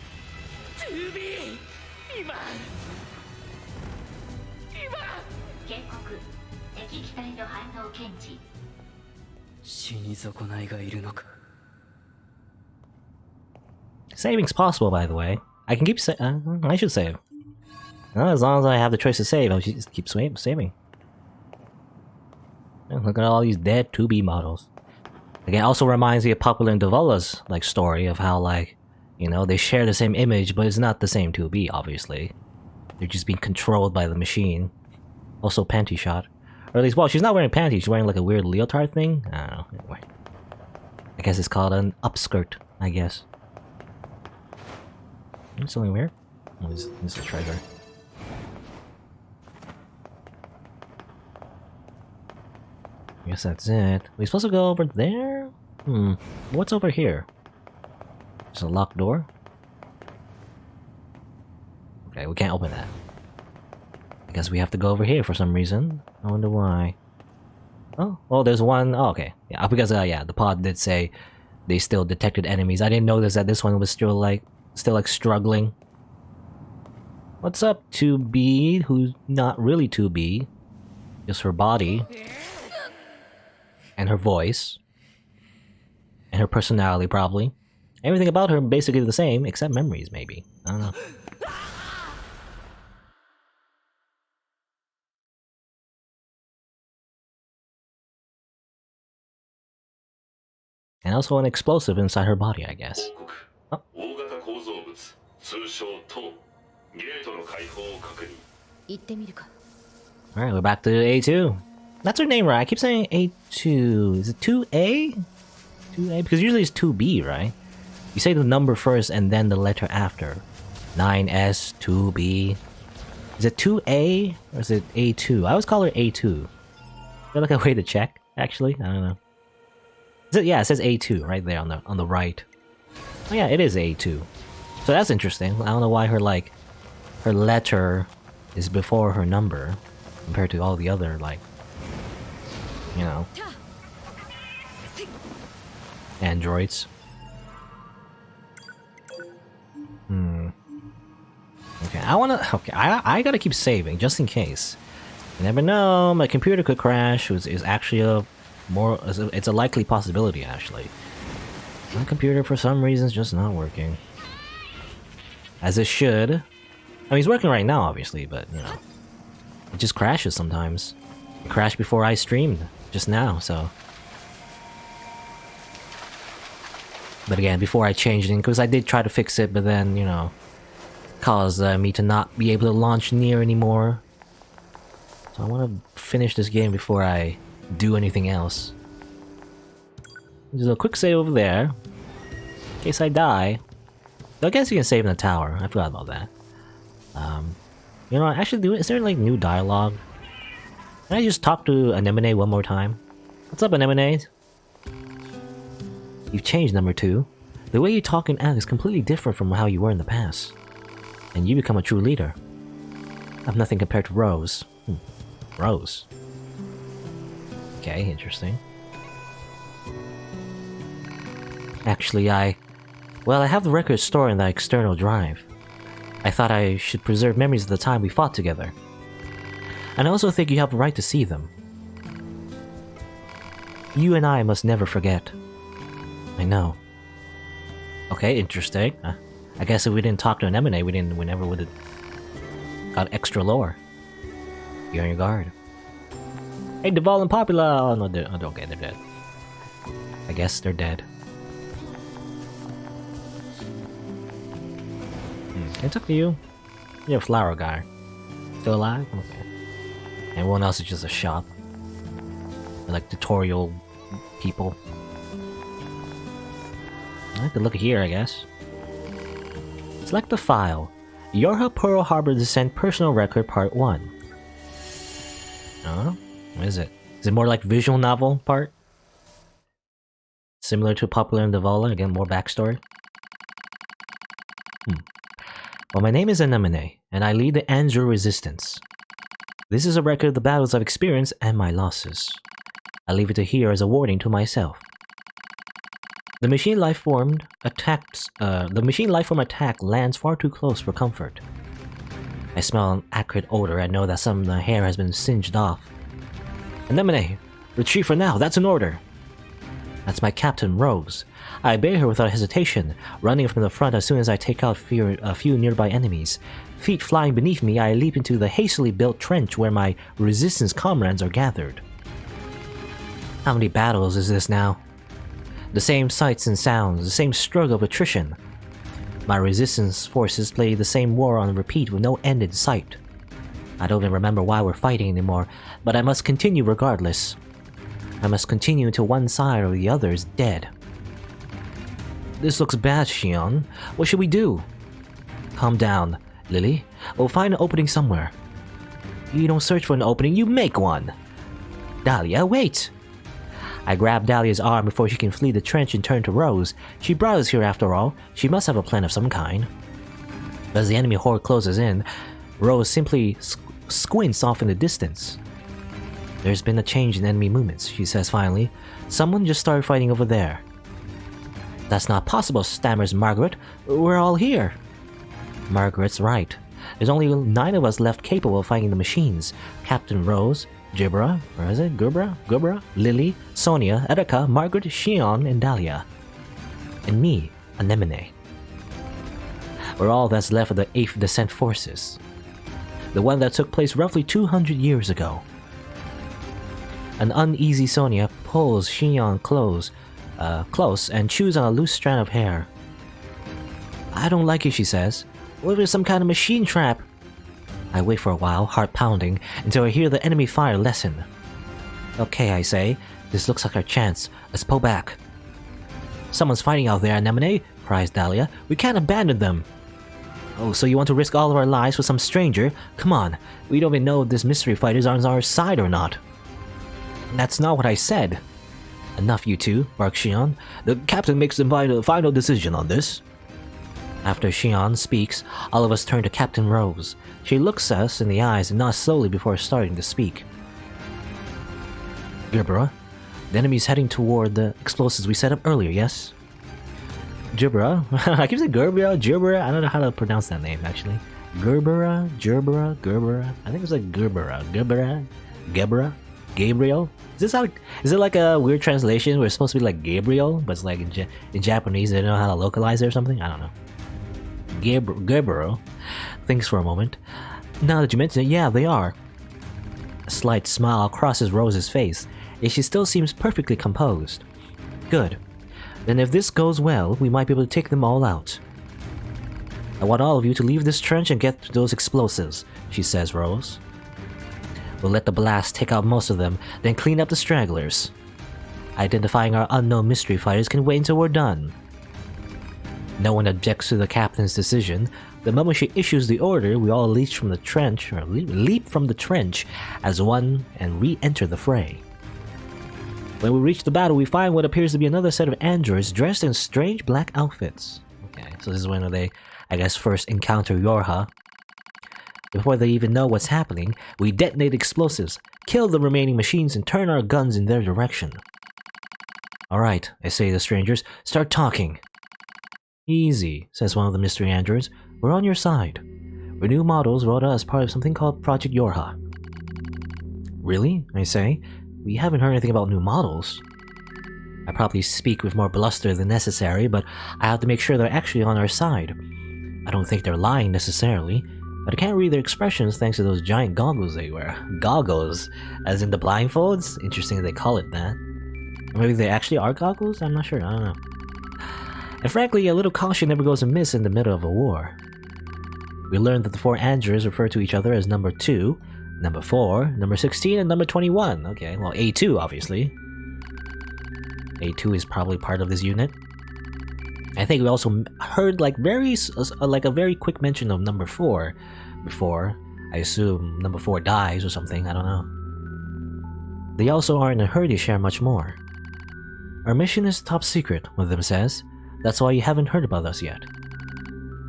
Saving's possible, by the way. I can keep I should save. As long as I have the choice to save, I'll just keep saving. Look at all these dead 2B models. Again, it also reminds me of Popular and Devola's like story of how, like, you know, they share the same image, but it's not the same 2B, obviously. They're just being controlled by the machine. Also panty shot. Or at least, well, she's not wearing panties, she's wearing like a weird leotard thing? I don't know, anyway. I guess it's called an upskirt, I guess. Something weird? Oh, this is a treasure. I guess that's it. We supposed to go over there? What's over here? There's a locked door? Okay, we can't open that. I guess we have to go over here for some reason. I wonder why. Oh, there's one. Oh, okay. Yeah, because the pod did say they still detected enemies. I didn't notice that this one was still like struggling. What's up, 2B? Who's not really 2B? Just her body. And her voice. And her personality, probably. Everything about her basically the same, except memories, maybe. I don't know. And also an explosive inside her body, I guess. Oh. Alright, we're back to A2. That's her name, right? I keep saying A2. Is it 2A? 2A? Because usually it's 2B, right? You say the number first and then the letter after. 9S, 2B. Is it 2A or is it A2? I always call her A2. Is there like a way to check, actually? I don't know. Yeah, it says A2 right there on the right. Oh yeah, it is A2. So that's interesting. I don't know why her letter is before her number compared to all the other androids. Okay, I gotta keep saving just in case. You never know, my computer could crash. It's actually it's a likely possibility, actually. My computer, for some reason, is just not working. As it should. I mean, it's working right now, obviously, but, it just crashes sometimes. It crashed before I streamed, just now, so... But again, before I changed it, because I did try to fix it, but then, caused me to not be able to launch NieR anymore. So I want to finish this game before I do anything else. There's a quick save over there, in case I die. I guess you can save in the tower. I forgot about that. Actually, is there new dialogue? Can I just talk to Anemone one more time? What's up, Anemone? You've changed, number 2. The way you talk and act is completely different from how you were in the past. And you become a true leader. I'm nothing compared to Rose. Rose. Okay, interesting. Actually, I have the records stored in the external drive. I thought I should preserve memories of the time we fought together. And I also think you have the right to see them. You and I must never forget. I know. Okay, interesting. I guess if we didn't talk to an Anemone, we never would have got extra lore. Be on your guard. Hey, Deval and Popula! Oh no, okay, they're dead. I guess they're dead. Can I talk to you? You're a flower guy. Still alive? Okay. Everyone else is just a shop. They're like tutorial people. I could look here, I guess. Select the file. YoRHa Pearl Harbor Descent Personal Record Part 1. Oh? What is it? Is it more like visual novel part? Similar to Popular and Devala, again, more backstory? Well, my name is Anemone, and I lead the Anzur Resistance. This is a record of the battles I've experienced and my losses. I leave it to here as a warning to myself. The machine lifeform attack lands far too close for comfort. I smell an acrid odor and know that some of the hair has been singed off. Anemone, retreat for now, that's an order. That's my captain, Rose. I obey her without hesitation, running from the front as soon as I take out a few nearby enemies. Feet flying beneath me, I leap into the hastily built trench where my resistance comrades are gathered. How many battles is this now? The same sights and sounds, the same struggle of attrition. My resistance forces play the same war on repeat with no end in sight. I don't even remember why we're fighting anymore, but I must continue regardless. I must continue until one side or the other is dead. This looks bad, Shion. What should we do? Calm down, Lily. We'll find an opening somewhere. You don't search for an opening, you make one! Dahlia, wait! I grab Dahlia's arm before she can flee the trench and turn to Rose. She brought us here after all. She must have a plan of some kind. As the enemy horde closes in, Rose simply squints off in the distance. There's been a change in enemy movements, she says finally. Someone just started fighting over there. That's not possible, stammers Margaret. We're all here. Margaret's right. There's only 9 of us left capable of fighting the machines. Captain Rose, Gerbera, Lily, Sonia, Erika, Margaret, Shion, and Dahlia. And me, Anemone. We're all that's left of the 8th Descent Forces. The one that took place roughly 200 years ago. An uneasy Sonia pulls Shion close and chews on a loose strand of hair. I don't like it, she says. What if it's some kind of machine trap? I wait for a while, heart pounding, until I hear the enemy fire lessen. Okay, I say. This looks like our chance. Let's pull back. Someone's fighting out there, Anemone, cries Dahlia. We can't abandon them. Oh, so you want to risk all of our lives for some stranger? Come on, we don't even know if this mystery fighter's on our side or not. That's not what I said. Enough, you two, barks Shion. The captain makes the final decision on this. After Shion speaks, all of us turn to Captain Rose. She looks us in the eyes and nods slowly before starting to speak. Gerbera, the enemy's heading toward the explosives we set up earlier, yes? Gerbera? I keep saying Gerbera, I don't know how to pronounce that name, actually. Gerbera. I think it's like Gerbera. Gabriel? Is it like a weird translation where it's supposed to be like Gabriel, but it's like in Japanese they don't know how to localize it or something? I don't know. Gerbera thinks for a moment. Now that you mention it, yeah, they are. A slight smile crosses Rose's face, yet she still seems perfectly composed. Good. Then if this goes well, we might be able to take them all out. I want all of you to leave this trench and get to those explosives, she says, Rose. We'll let the blast take out most of them, then clean up the stragglers. Identifying our unknown mystery fighters can wait until we're done. No one objects to the captain's decision. The moment she issues the order, we all leap from the trench as one and re-enter the fray. When we reach the battle, we find what appears to be another set of androids dressed in strange black outfits. Okay, so this is when they, I guess, first encounter YoRHa. Before they even know what's happening, we detonate explosives, kill the remaining machines, and turn our guns in their direction. Alright, I say to the strangers, start talking. Easy, says one of the mystery androids. We're on your side. We're new models brought as part of something called Project YoRHa. Really? I say. We haven't heard anything about new models. I probably speak with more bluster than necessary, but I have to make sure they're actually on our side. I don't think they're lying necessarily, but I can't read their expressions thanks to those giant goggles they wear. Goggles? As in the blindfolds? Interesting they call it that. Or maybe they actually are goggles? I'm not sure, I don't know. And frankly, a little caution never goes amiss in the middle of a war. We learned that the 4 androids refer to each other as number 2, number 4, number 16, and number 21. Okay, well, A2, obviously. A2 is probably part of this unit. I think we also heard like a very quick mention of number 4 before. I assume number 4 dies or something, I don't know. They also aren't in a hurry to share much more. Our mission is top secret, one of them says. That's why you haven't heard about us yet.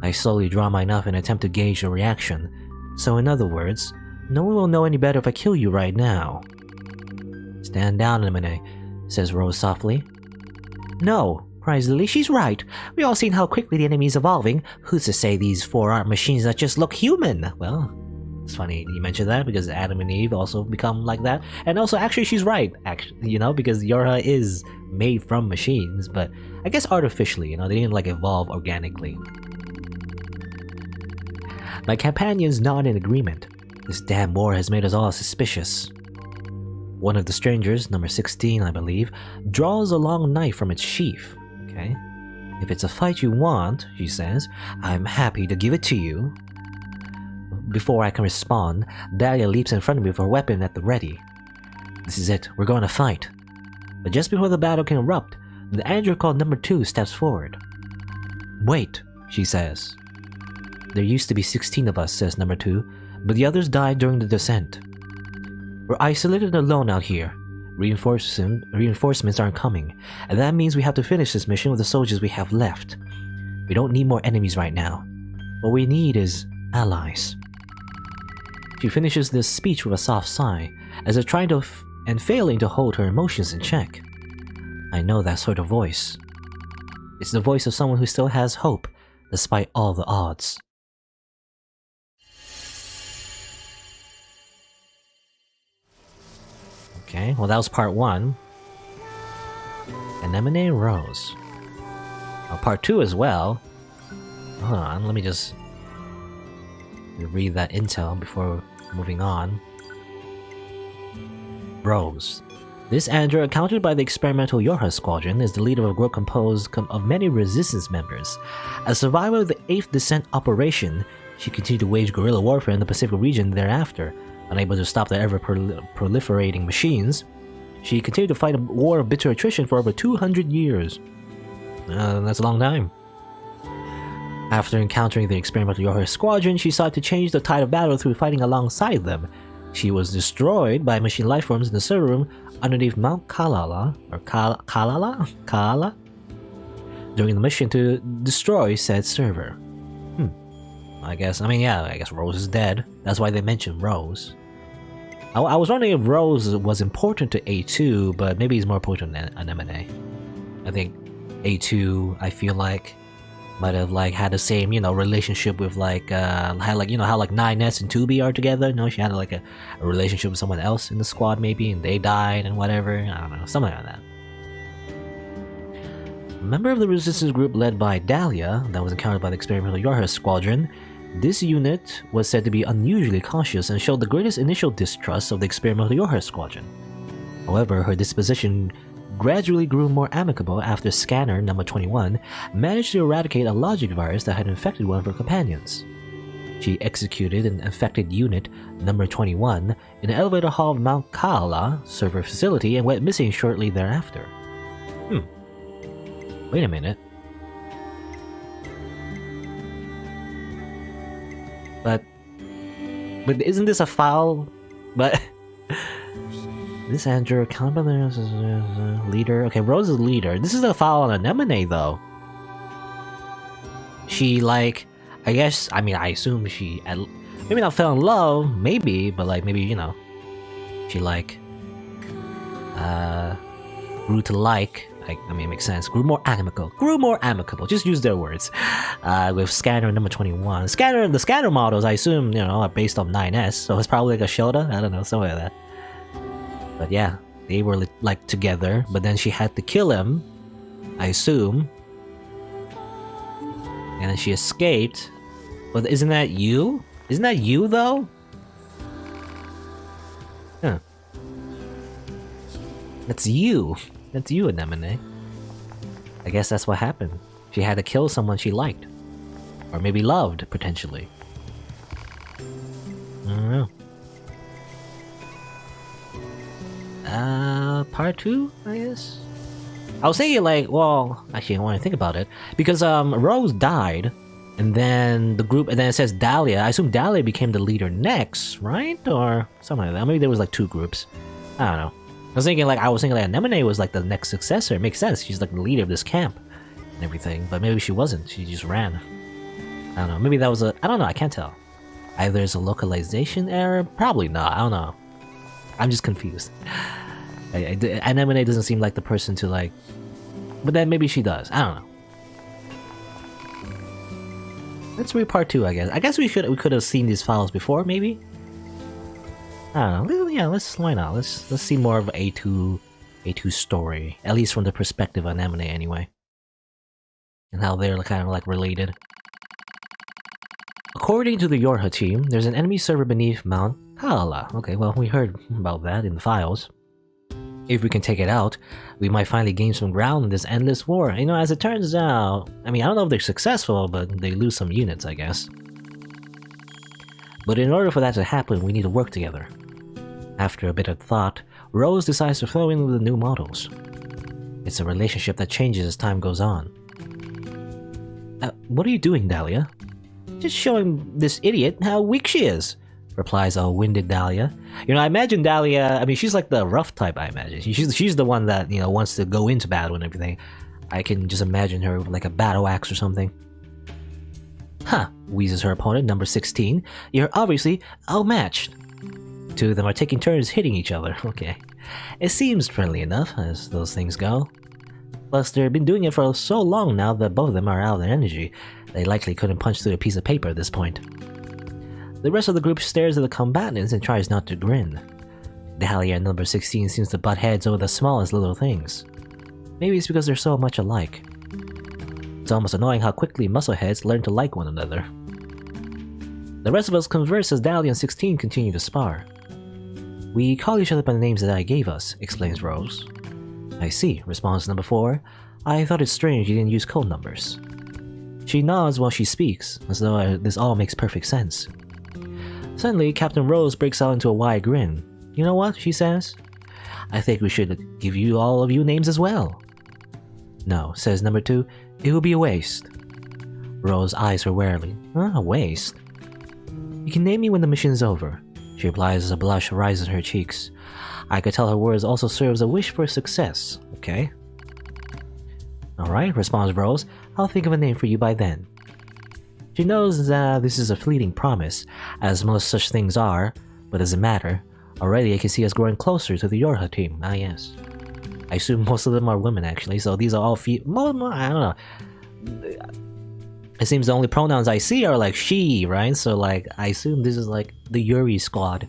I slowly draw my knife in an attempt to gauge the reaction. So in other words, no one will know any better if I kill you right now. Stand down a minute, says Rose softly. No, cries Lily, she's right. We all seen how quickly the enemy's evolving. Who's to say these 4 aren't machines that just look human? Well, it's funny you mention that because Adam and Eve also become like that. And also, actually, she's right, because YoRHa is made from machines, but I guess artificially, they didn't like evolve organically. My companions nod in agreement. This damn war has made us all suspicious. One of the strangers, number 16 I believe, draws a long knife from its sheath. Okay. If it's a fight you want, she says, I'm happy to give it to you. Before I can respond, Dahlia leaps in front of me with her weapon at the ready. This is it, we're going to fight. But just before the battle can erupt, the android called number 2 steps forward. Wait, she says. There used to be 16 of us, says number 2, but the others died during the descent. We're isolated and alone out here. Reinforcements aren't coming, and that means we have to finish this mission with the soldiers we have left. We don't need more enemies right now. What we need is allies. She finishes this speech with a soft sigh, as if trying to and failing to hold her emotions in check. I know that sort of voice. It's the voice of someone who still has hope, despite all the odds. Okay, well that was part 1. Anemone Rose. Oh, part 2 as well. Hold on, let me just read that intel before moving on. Rose. This android, accounted by the experimental YoRHa squadron, is the leader of a group composed of many resistance members. As survivor of the 8th Descent operation, she continued to wage guerrilla warfare in the Pacific region thereafter. Unable to stop the ever-proliferating machines, she continued to fight a war of bitter attrition for over 200 years. That's a long time. After encountering the experimental YoRHa squadron, she sought to change the tide of battle through fighting alongside them. She was destroyed by machine lifeforms in the server room underneath Mount Kalala, or Kalala? During the mission to destroy said server. I guess Rose is dead. That's why they mentioned Rose. I was wondering if Rose was important to A2, but maybe he's more important than Anemone. I think A2, I feel like, might have had the same, relationship with how NieS and 2B are together. She had a relationship with someone else in the squad maybe, and they died and whatever. I don't know, something like that. A member of the resistance group led by Dahlia that was encountered by the experimental YoRHa squadron. This unit was said to be unusually cautious and showed the greatest initial distrust of the experimental YoRHa squadron. However, her disposition gradually grew more amicable after Scanner number 21 managed to eradicate a logic virus that had infected one of her companions. She executed an infected unit number 21 in the elevator hall of Mount Kaala server facility and went missing shortly thereafter. Wait a minute. But isn't this a file? But this Andrew accountable leader. Okay, Rose is leader. This is a file on Anemone though. She I assume she maybe not fell in love, maybe, but maybe she grew to it makes sense. Grew more amicable. Just use their words. With Scanner number 21. The Scanner models, I assume, are based on 9S, so it's probably a Shota. I don't know, something like that. But yeah, they were together, but then she had to kill him, I assume. And then she escaped. But isn't that you? Isn't that you though? Huh. That's you. That's you, Anemone. I guess that's what happened. She had to kill someone she liked. Or maybe loved, potentially. I don't know. Part 2, I guess? I was thinking actually I want to think about it. Because Rose died, and then the group, and then it says Dahlia. I assume Dahlia became the leader next, right? Or something like that. Maybe there was 2 groups. I don't know. I was thinking Anemone was the next successor. It makes sense. She's the leader of this camp and everything. But maybe she wasn't. She just ran. I don't know. Maybe that was I don't know. I can't tell. Either it's a localization error. Probably not. I don't know. I'm just confused. Anemone doesn't seem like the person to but then maybe she does. I don't know. Let's read part 2, I guess. I guess we could have seen these files before, maybe. I don't know. Yeah, why not? Let's see more of A2 story, at least from the perspective of Anemone, anyway, and how they're kind of related. According to the YoRHa team, there's an enemy server beneath Mount Kaala. Okay, well, we heard about that in the files. If we can take it out, we might finally gain some ground in this endless war. As it turns out, I don't know if they're successful, but they lose some units, I guess. But in order for that to happen, we need to work together. After a bit of thought, Rose decides to throw in with the new models. It's a relationship that changes as time goes on. What are you doing, Dahlia? Just showing this idiot how weak she is. replies a winded Dahlia. I imagine Dahlia, I mean, she's like the rough type, I imagine. She's the one that, wants to go into battle and everything. I can just imagine her with like a battle axe or something. Huh, wheezes her opponent, number 16. You're obviously outmatched. Two of them are taking turns hitting each other. Okay. It seems friendly enough, as those things go. Plus, they've been doing it for so long now that both of them are out of their energy. They likely couldn't punch through a piece of paper at this point. The rest of the group stares at the combatants and tries not to grin. Dahlia, number 16, seems to butt heads over the smallest little things. Maybe it's because they're so much alike. It's almost annoying how quickly muscleheads learn to like one another. The rest of us converse as Dahlia and 16 continue to spar. We call each other by the names that I gave us, explains Rose. I see, responds number 4. I thought it strange you didn't use code numbers. She nods while she speaks, as though this all makes perfect sense. Suddenly, Captain Rose breaks out into a wide grin. You know what, she says? I think we should give you all of you names as well. No, says number 2, it would be a waste. Rose eyes her warily. A waste? You can name me when the mission's over, she replies as a blush rises her cheeks. I could tell her words also serves a wish for success, okay? Alright, responds Rose. I'll think of a name for you by then. She knows that this is a fleeting promise, as most such things are, but doesn't matter. Already I can see us growing closer to the YoRHa team, yes. I assume most of them are women actually, so these are all I don't know. It seems the only pronouns I see are like she, right? So like, I assume this is like the YoRHa squad.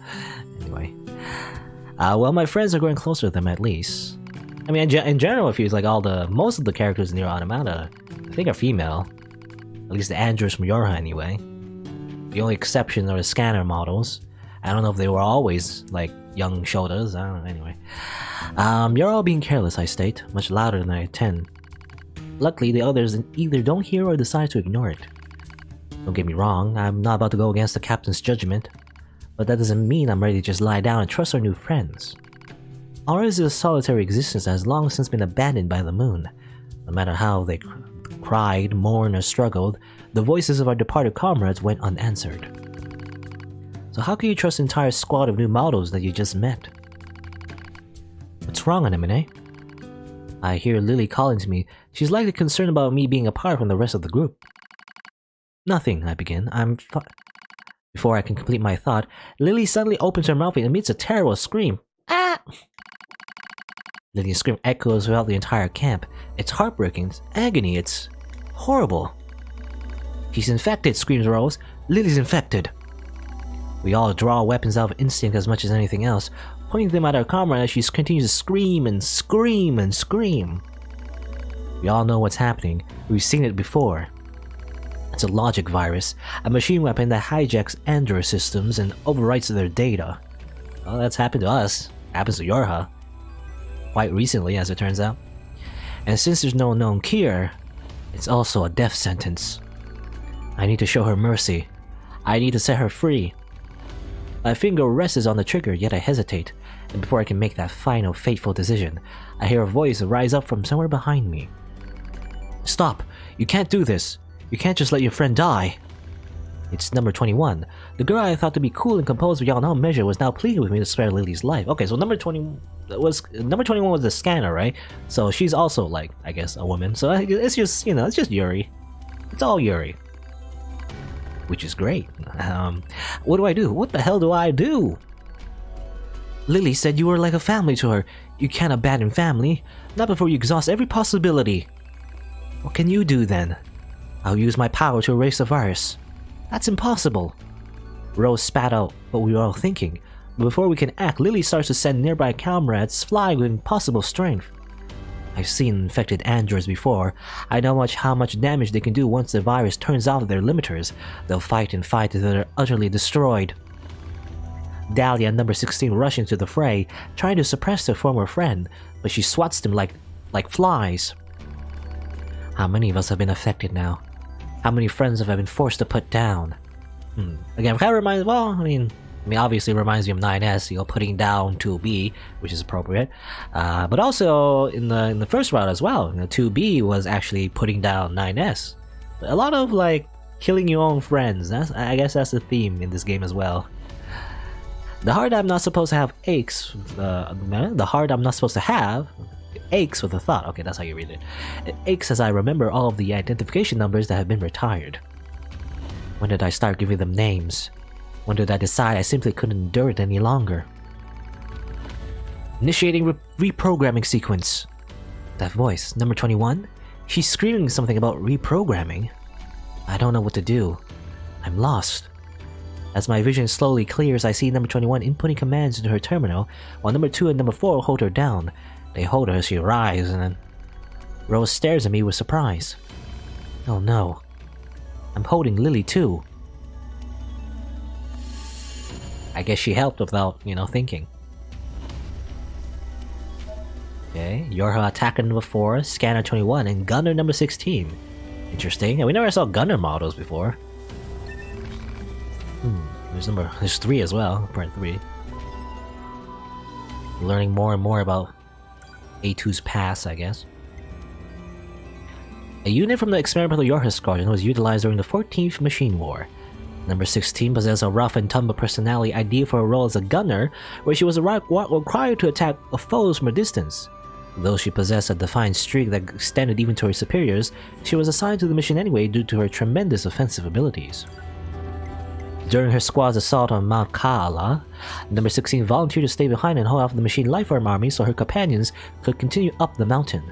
Anyway. Well, my friends are growing closer to them at least. I mean, in general, if you like most of the characters in NieR Automata, I think are female. At least the androids from YoRHa anyway. The only exception are the scanner models. I don't know if they were always like young shoulders, I don't know, anyway. You're all being careless, I state, much louder than I intend. Luckily, the others either don't hear or decide to ignore it. Don't get me wrong, I'm not about to go against the captain's judgment, but that doesn't mean I'm ready to just lie down and trust our new friends. Ours is a solitary existence that has long since been abandoned by the moon. No matter how they cried, mourned, or struggled, the voices of our departed comrades went unanswered. So how can you trust an entire squad of new models that you just met? What's wrong, Anemone? I hear Lily calling to me. She's likely concerned about me being apart from the rest of the group. Nothing, I begin. Before I can complete my thought, Lily suddenly opens her mouth and emits a terrible scream. Ah! Lily's scream echoes throughout the entire camp. It's heartbreaking, it's agony, it's horrible. She's infected, screams Rose. Lily's infected. We all draw weapons out of instinct as much as anything else, pointing them at our comrade as she continues to scream and scream and scream. We all know what's happening. We've seen it before. It's a logic virus, a machine weapon that hijacks android systems and overwrites their data. Well, that's happened to us. Happens to YoRHa. Quite recently, as it turns out. And since there's no known cure, it's also a death sentence. I need to show her mercy. I need to set her free. My finger rests on the trigger, yet I hesitate, and before I can make that final, fateful decision, I hear a voice rise up from somewhere behind me. Stop! You can't do this! You can't just let your friend die! It's number 21. The girl I thought to be cool and composed beyond all measure was now pleading with me to spare Lily's life. Okay, so number 21 was the scanner, right? So she's also like, I guess, a woman. So it's just, it's just YoRHa. It's all YoRHa. Which is great. What do I do? What the hell do I do? Lily said you were like a family to her. You can't abandon family. Not before you exhaust every possibility. What can you do then? I'll use my power to erase the virus. That's impossible. Rose spat out what we were all thinking. But before we can act, Lily starts to send nearby comrades flying with impossible strength. I've seen infected androids before. I know how much damage they can do once the virus turns off their limiters. They'll fight and fight until they're utterly destroyed. Dahlia, number 16, rush into the fray, trying to suppress their former friend, but she swats them like flies. How many of us have been affected now? How many friends have I been forced to put down? Again, kind of reminds, well, I mean, obviously it reminds me of 9S, putting down 2B, which is appropriate. But also in the first round as well, 2B was actually putting down 9S. A lot of killing your own friends. I guess that's the theme in this game as well. The heart I'm not supposed to have aches. The heart I'm not supposed to have aches with the thought. Okay, that's how you read it. It aches as I remember all of the identification numbers that have been retired. When did I start giving them names? When did I decide I simply couldn't endure it any longer? Initiating reprogramming sequence. That voice, number 21? She's screaming something about reprogramming. I don't know what to do. I'm lost. As my vision slowly clears, I see number 21 inputting commands into her terminal, while number 2 and number 4 hold her down. They hold her as she rises, and then Rose stares at me with surprise. Oh no. I'm holding Lily too. I guess she helped without, thinking. Okay, YoRHa attacker number 4, scanner 21, and gunner number 16. Interesting. And we never saw gunner models before. There's 3 as well, part 3. Learning more and more about A2's past, I guess. A unit from the experimental YoRHa squadron was utilized during the 14th Machine War. Number 16 possessed a rough and tumble personality ideal for a role as a gunner, where she was required to attack foes from a distance. Though she possessed a defiant streak that extended even to her superiors, she was assigned to the mission anyway due to her tremendous offensive abilities. During her squad's assault on Mount Kaala, number 16 volunteered to stay behind and hold off the machine lifeform army so her companions could continue up the mountain.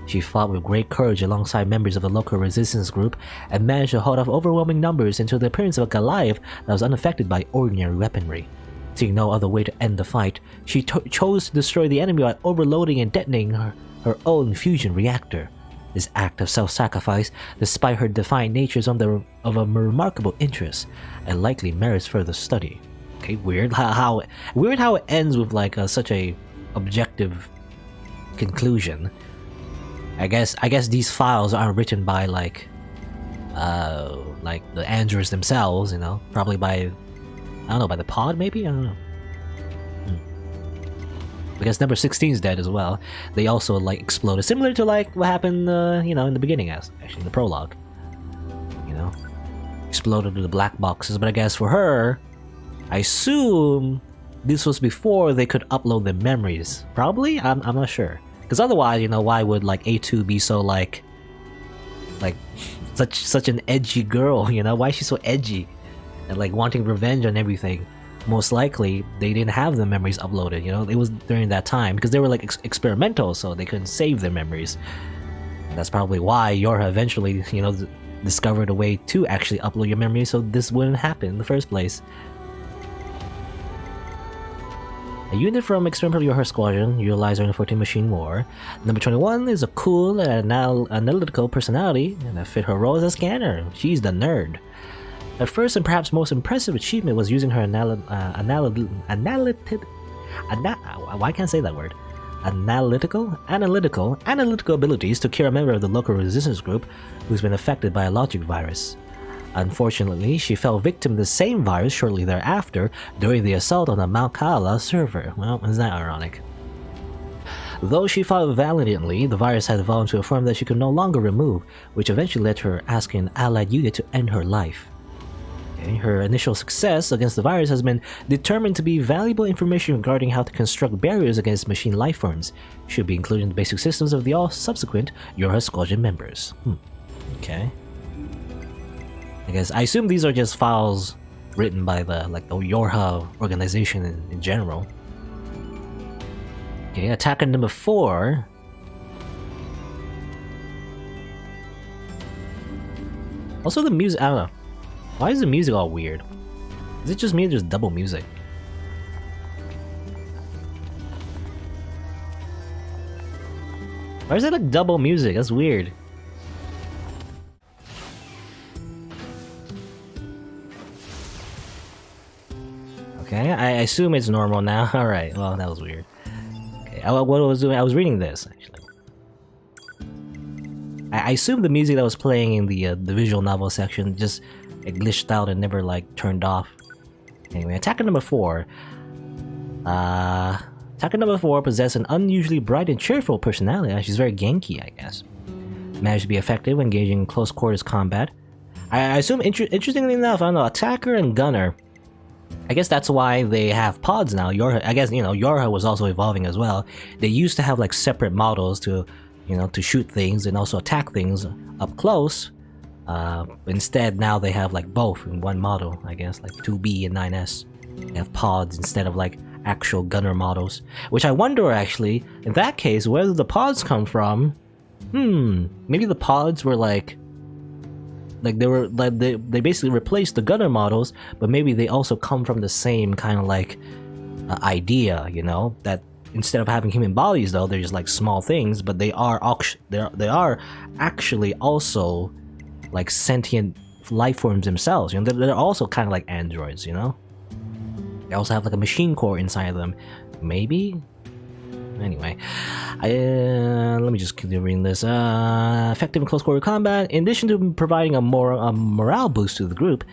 She fought with great courage alongside members of the local resistance group and managed to hold off overwhelming numbers until the appearance of a Goliath that was unaffected by ordinary weaponry. Seeing no other way to end the fight, she chose to destroy the enemy by overloading and detonating her own fusion reactor. This act of self-sacrifice, despite her defiant nature, is of a remarkable interest and likely merits further study. Okay, weird how it ends with like such a objective conclusion. I guess these files aren't written by like the androids themselves, probably by, I don't know, by the pod maybe? I don't know. Because number 16 is dead as well. They also like exploded, similar to like what happened, in the beginning, actually in the prologue. Exploded to the black boxes. But I guess for her, I assume this was before they could upload their memories. Probably, I'm not sure. Because otherwise, why would like A2 be so like such an edgy girl? Why is she so edgy and like wanting revenge on everything? Most likely they didn't have the memories uploaded. It was during that time because they were like experimental, so they couldn't save their memories. And that's probably why YoRHa eventually, discovered a way to actually upload your memories, so this wouldn't happen in the first place. A unit from experimental YoRHa squadron utilized during the 14th Machine War. Number 21 is a cool and analytical personality, and that fit her role as a scanner. She's the nerd. Her first and perhaps most impressive achievement was using her analytical abilities to cure a member of the local resistance group who's been affected by a logic virus. Unfortunately, she fell victim to the same virus shortly thereafter during the assault on the Mount Kaala server. Well, isn't that ironic? Though she fought valiantly, the virus had evolved into a form that she could no longer remove, which eventually led to her asking an allied unit to end her life. Her initial success against the virus has been determined to be valuable information regarding how to construct barriers against machine lifeforms. Should be included in the basic systems of the all subsequent YoRHa squadron members. Okay. I assume these are just files written by the YoRHa organization in general. Okay, attacker number 4. Also the music, I don't know. Why is the music all weird? Is it just me or there's double music? Why is that like double music? That's weird. Okay, I assume it's normal now. Alright, well that was weird. Okay, what I was doing, I was reading this actually. I assume the music that was playing in the visual novel section just glitched out and never like turned off. Anyway, attacker number 4. Attacker number 4 possessed an unusually bright and cheerful personality. She's very Genki, I guess. Managed to be effective when engaging in close quarters combat. I assume, interestingly enough, I don't know, attacker and gunner I guess that's why they have pods now. YoRHa, I guess, YoRHa was also evolving as well. They used to have like separate models to, to shoot things and also attack things up close. Instead, now they have like both in one model, I guess, like 2B and 9S. They have pods instead of like actual gunner models. Which I wonder actually, in that case, where did the pods come from? Maybe the pods were like they basically replaced the gunner models, but maybe they also come from the same kind of like idea, that instead of having human bodies though, they're just like small things, but they are actually also like sentient life forms themselves. They're also kind of like androids. They also have like a machine core inside of them, maybe. Anyway, let me just continue reading this. Effective in close quarter combat. In addition to providing a morale boost to the group,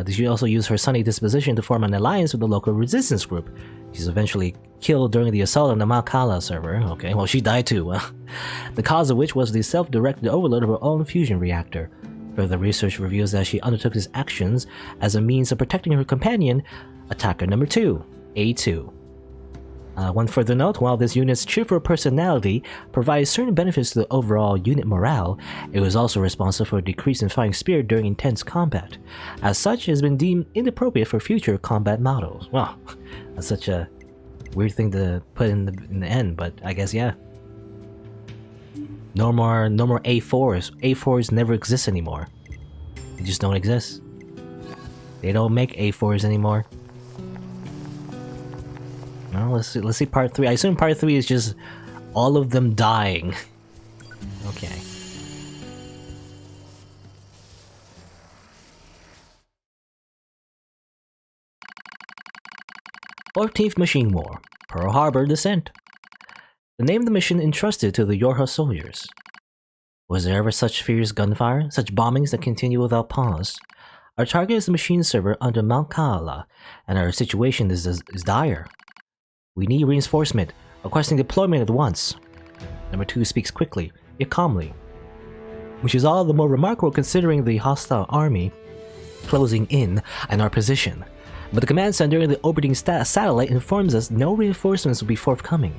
she also used her sunny disposition to form an alliance with the local resistance group. She's eventually killed during the assault on the Malkala server. Okay, well, she died too. The cause of which was the self-directed overload of her own fusion reactor. Further research reveals that she undertook these actions as a means of protecting her companion, attacker number 2, A2. One further note, while this unit's cheerful personality provides certain benefits to the overall unit morale, it was also responsible for a decrease in fighting spirit during intense combat. As such, it has been deemed inappropriate for future combat models. Well, that's such a weird thing to put in the end, but I guess yeah. No more A4s. A4s never exist anymore. They just don't exist. They don't make A4s anymore. Well, let's see part 3. I assume part 3 is just all of them dying. Okay. "14th Machine War, Pearl Harbor Descent." The name of the mission entrusted to the YoRHa soldiers. Was there ever such fierce gunfire, such bombings that continue without pause? Our target is the machine server under Mount Kaala, and our situation is dire. We need reinforcement, requesting deployment at once. Number 2 speaks quickly, yet calmly, which is all the more remarkable considering the hostile army closing in on our position. But the command center in the orbiting satellite informs us no reinforcements will be forthcoming.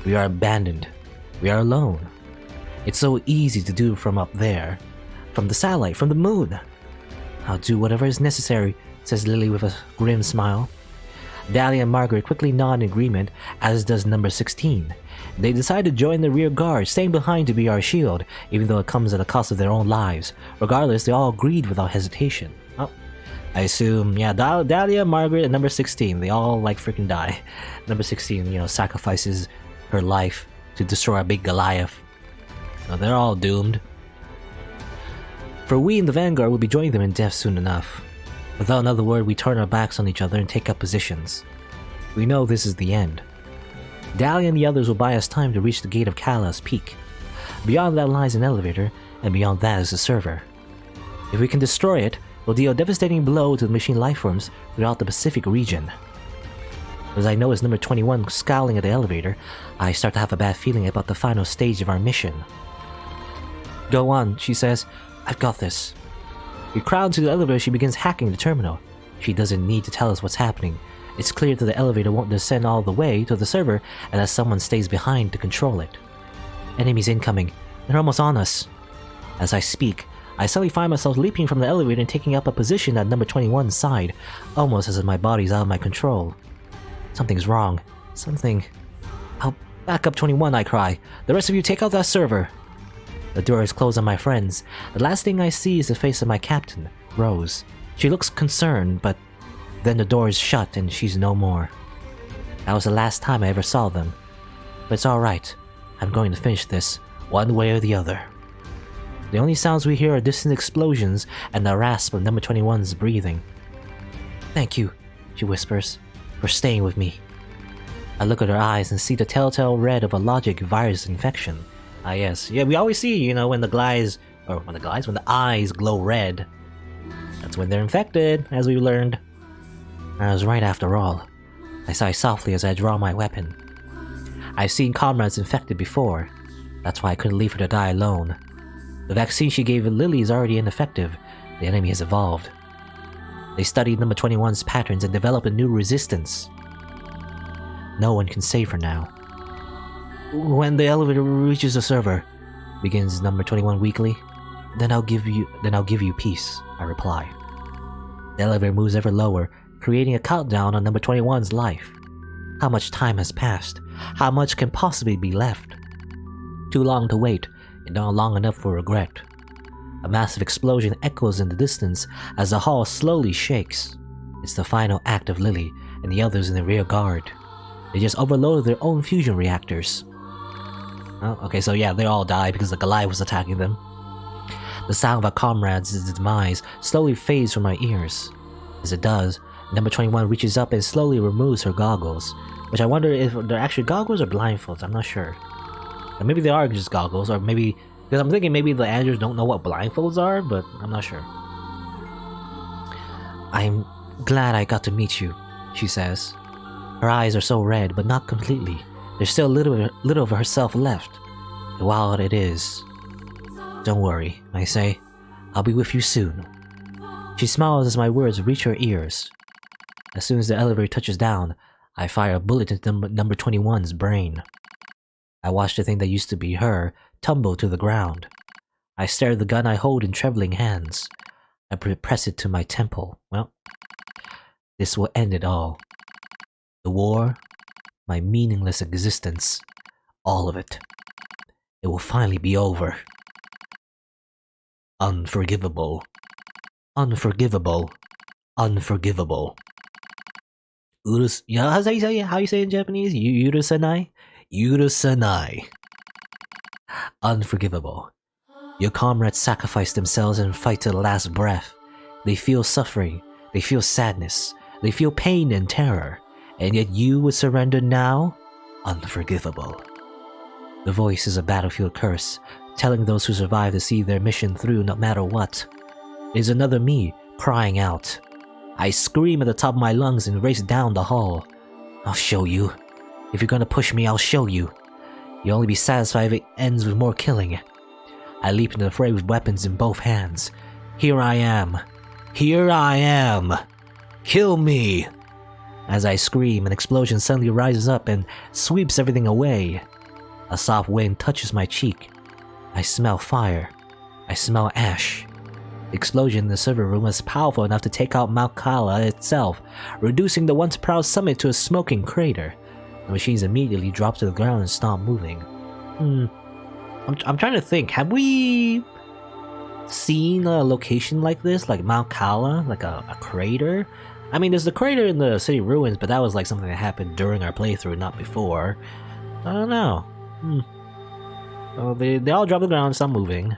We are abandoned. We are alone. It's so easy to do from up there, from the satellite, from the moon. I'll do whatever is necessary, says Lily with a grim smile. Dahlia and Margaret quickly nod in agreement, as does number 16. They decide to join the rear guard, staying behind to be our shield, even though it comes at the cost of their own lives. Regardless, they all agreed without hesitation. Oh, I assume, yeah, Dahlia, Margaret, and number 16, they all like freaking die. Number 16, sacrifices her life to destroy a big Goliath. Now, they're all doomed. For we in the vanguard will be joining them in death soon enough. Without another word, we turn our backs on each other and take up positions. We know this is the end. Dahlia and the others will buy us time to reach the gate of Kaala's peak. Beyond that lies an elevator, and beyond that is the server. If we can destroy it, we'll deal a devastating blow to the machine lifeforms throughout the Pacific region. As I notice number 21 scowling at the elevator, I start to have a bad feeling about the final stage of our mission. Go on, she says. I've got this. We crowd to the elevator. She begins hacking the terminal. She doesn't need to tell us what's happening. It's clear that the elevator won't descend all the way to the server unless someone stays behind to control it. Enemies incoming. They're almost on us. As I speak, I suddenly find myself leaping from the elevator and taking up a position at number 21's side, almost as if my body's out of my control. Something's wrong. Something... I'll back up 21, I cry. The rest of you take out that server. The door is closed on my friends. The last thing I see is the face of my captain, Rose. She looks concerned, but then the door is shut and she's no more. That was the last time I ever saw them. But it's alright. I'm going to finish this, one way or the other. The only sounds we hear are distant explosions and the rasp of number 21's breathing. Thank you, she whispers, for staying with me. I look at her eyes and see the telltale red of a logic virus infection. Ah yes, yeah, we always see, when the eyes glow red. That's when they're infected, as we learned. I was right after all. I sigh softly as I draw my weapon. I've seen comrades infected before. That's why I couldn't leave her to die alone. The vaccine she gave Lily is already ineffective. The enemy has evolved. They studied number 21's patterns and developed a new resistance. No one can save her now. When the elevator reaches the server, begins number 21 weakly, then I'll give you peace, I reply. The elevator moves ever lower, creating a countdown on number 21's life. How much time has passed? How much can possibly be left? Too long to wait, and not long enough for regret. A massive explosion echoes in the distance as the hall slowly shakes. It's the final act of Lily and the others in the rear guard. They just overloaded their own fusion reactors. Oh, okay, so yeah, they all died because the Goliath was attacking them. The sound of our comrades' demise slowly fades from my ears. As it does, number 21 reaches up and slowly removes her goggles, which I wonder if they're actually goggles or blindfolds, I'm not sure. Or maybe they are just goggles, or maybe... Because I'm thinking maybe the androids don't know what blindfolds are, but I'm not sure. I'm glad I got to meet you, she says. Her eyes are so red, but not completely. There's still little of herself left. And while it is... Don't worry, I say. I'll be with you soon. She smiles as my words reach her ears. As soon as the elevator touches down, I fire a bullet into number 21's brain. I watch the thing that used to be her tumble to the ground. I stare at the gun I hold in trembling hands. I press it to my temple. Well, this will end it all. The war, my meaningless existence, all of it. It will finally be over. Unforgivable. Unforgivable. Unforgivable. Yeah, how you say in Japanese? Yurusanai? Yurusanai. Unforgivable. Your comrades sacrifice themselves and fight to the last breath. They feel suffering, they feel sadness, they feel pain and terror, and yet you would surrender now? Unforgivable. The voice is a battlefield curse, telling those who survive to see their mission through no matter what. It is another me crying out. I scream at the top of my lungs and race down the hall. I'll show you. If you're gonna push me, I'll show you. You'll only be satisfied if it ends with more killing. I leap into the fray with weapons in both hands. Here I am. Here I am. Kill me. As I scream, an explosion suddenly rises up and sweeps everything away. A soft wind touches my cheek. I smell fire. I smell ash. The explosion in the server room was powerful enough to take out Mount Kala itself, reducing the once proud summit to a smoking crater. The machines immediately dropped to the ground and stopped moving. I'm trying to think, have we seen a location like this, like Mount Kala, like a crater? I mean, there's the crater in the city ruins, but that was like something that happened during our playthrough, not before. I don't know. Well, they all dropped to the ground and stopped moving.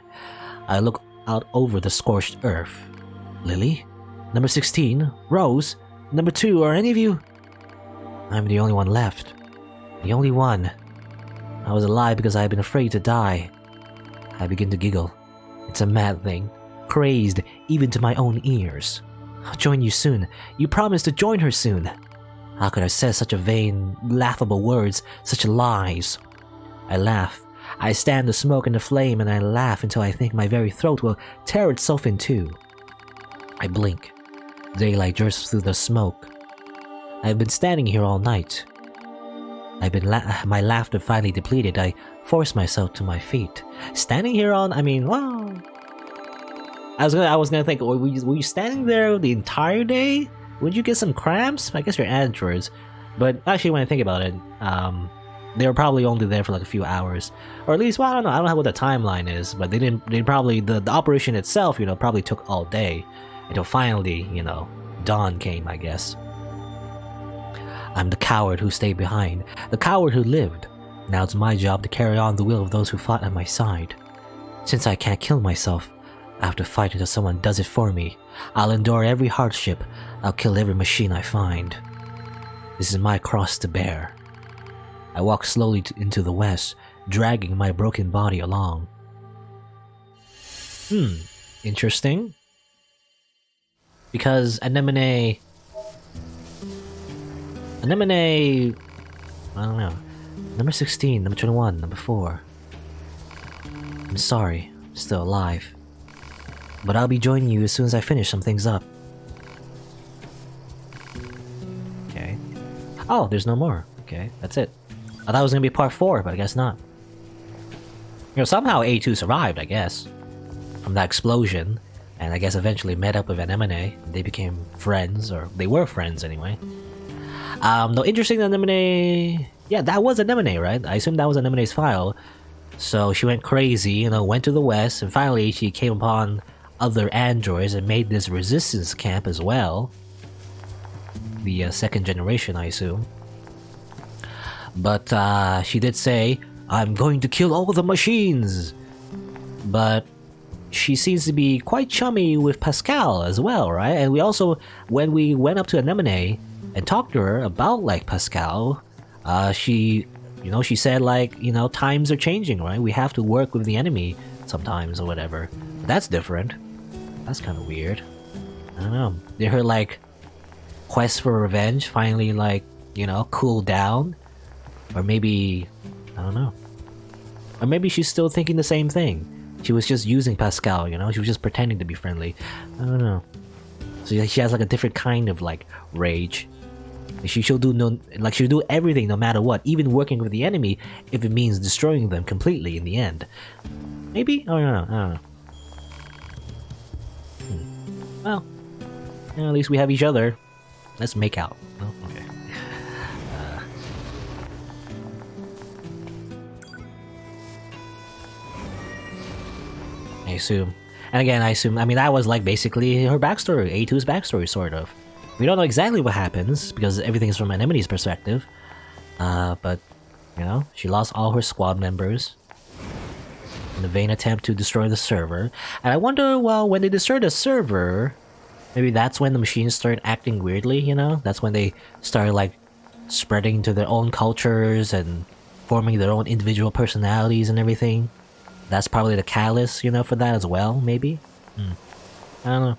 I look out over the scorched earth. Lily? Number 16? Rose? Number 2? Are any of you? I'm the only one left. The only one. I was alive because I had been afraid to die. I begin to giggle. It's a mad thing. Crazed, even to my own ears. I'll join you soon. You promised to join her soon. How could I say such a vain, laughable words, such lies? I laugh. I stand the smoke and the flame and I laugh until I think my very throat will tear itself in two. I blink. Daylight drifts through the smoke. I've been standing here all night. My laughter finally depleted. I force myself to my feet. Standing here I was gonna think, were you standing there the entire day? Would you get some cramps? I guess you're androids. But actually, when I think about it, they were probably only there for like a few hours, or at least, well, I don't know what the timeline is, but they probably the operation itself, probably took all day until finally, dawn came, I guess. I'm the coward who stayed behind, the coward who lived. Now it's my job to carry on the will of those who fought at my side. Since I can't kill myself, I have to fight until someone does it for me. I'll endure every hardship. I'll kill every machine I find. This is my cross to bear. I walk slowly into the west, dragging my broken body along. Interesting. Because Anemone, I don't know. Number 16, number 21, number 4. I'm sorry, I'm still alive. But I'll be joining you as soon as I finish some things up. Oh, there's no more. Okay, that's it. I thought it was gonna be part 4, but I guess not. You know, somehow A2 survived, I guess, from that explosion, and I guess eventually met up with Anemone. They became friends, or they were friends anyway. No, interesting, Anemone... Yeah, that was Anemone, right? I assume that was Anemone's file. So she went crazy, you know, went to the west, and finally she came upon other androids and made this resistance camp as well. The second generation, I assume. But she did say, "I'm going to kill all the machines!" But she seems to be quite chummy with Pascal as well, right? And we also, when we went up to Anemone and talked to her about, like, Pascal, she said, like, you know, times are changing, right? We have to work with the enemy sometimes or whatever. That's different. That's kind of weird. I don't know. Did her, like, quest for revenge finally, like, you know, cool down? Or maybe, I don't know. Or maybe she's still thinking the same thing. She was just using Pascal, you know? She was just pretending to be friendly. I don't know. So she has, like, a different kind of, like, rage. She'll do everything no matter what, even working with the enemy if it means destroying them completely in the end. Maybe? I don't know. Well, you know, at least we have each other. Let's make out. Oh, okay. I assume. And again, I mean, that was like basically her backstory, A2's backstory, sort of. We don't know exactly what happens, because everything's from Anemone's perspective. But, you know, she lost all her squad members in a vain attempt to destroy the server. And I wonder, well, when they destroy the server, maybe that's when the machines start acting weirdly, you know? That's when they start, like, spreading to their own cultures and forming their own individual personalities and everything. That's probably the catalyst, you know, for that as well, maybe? I don't know.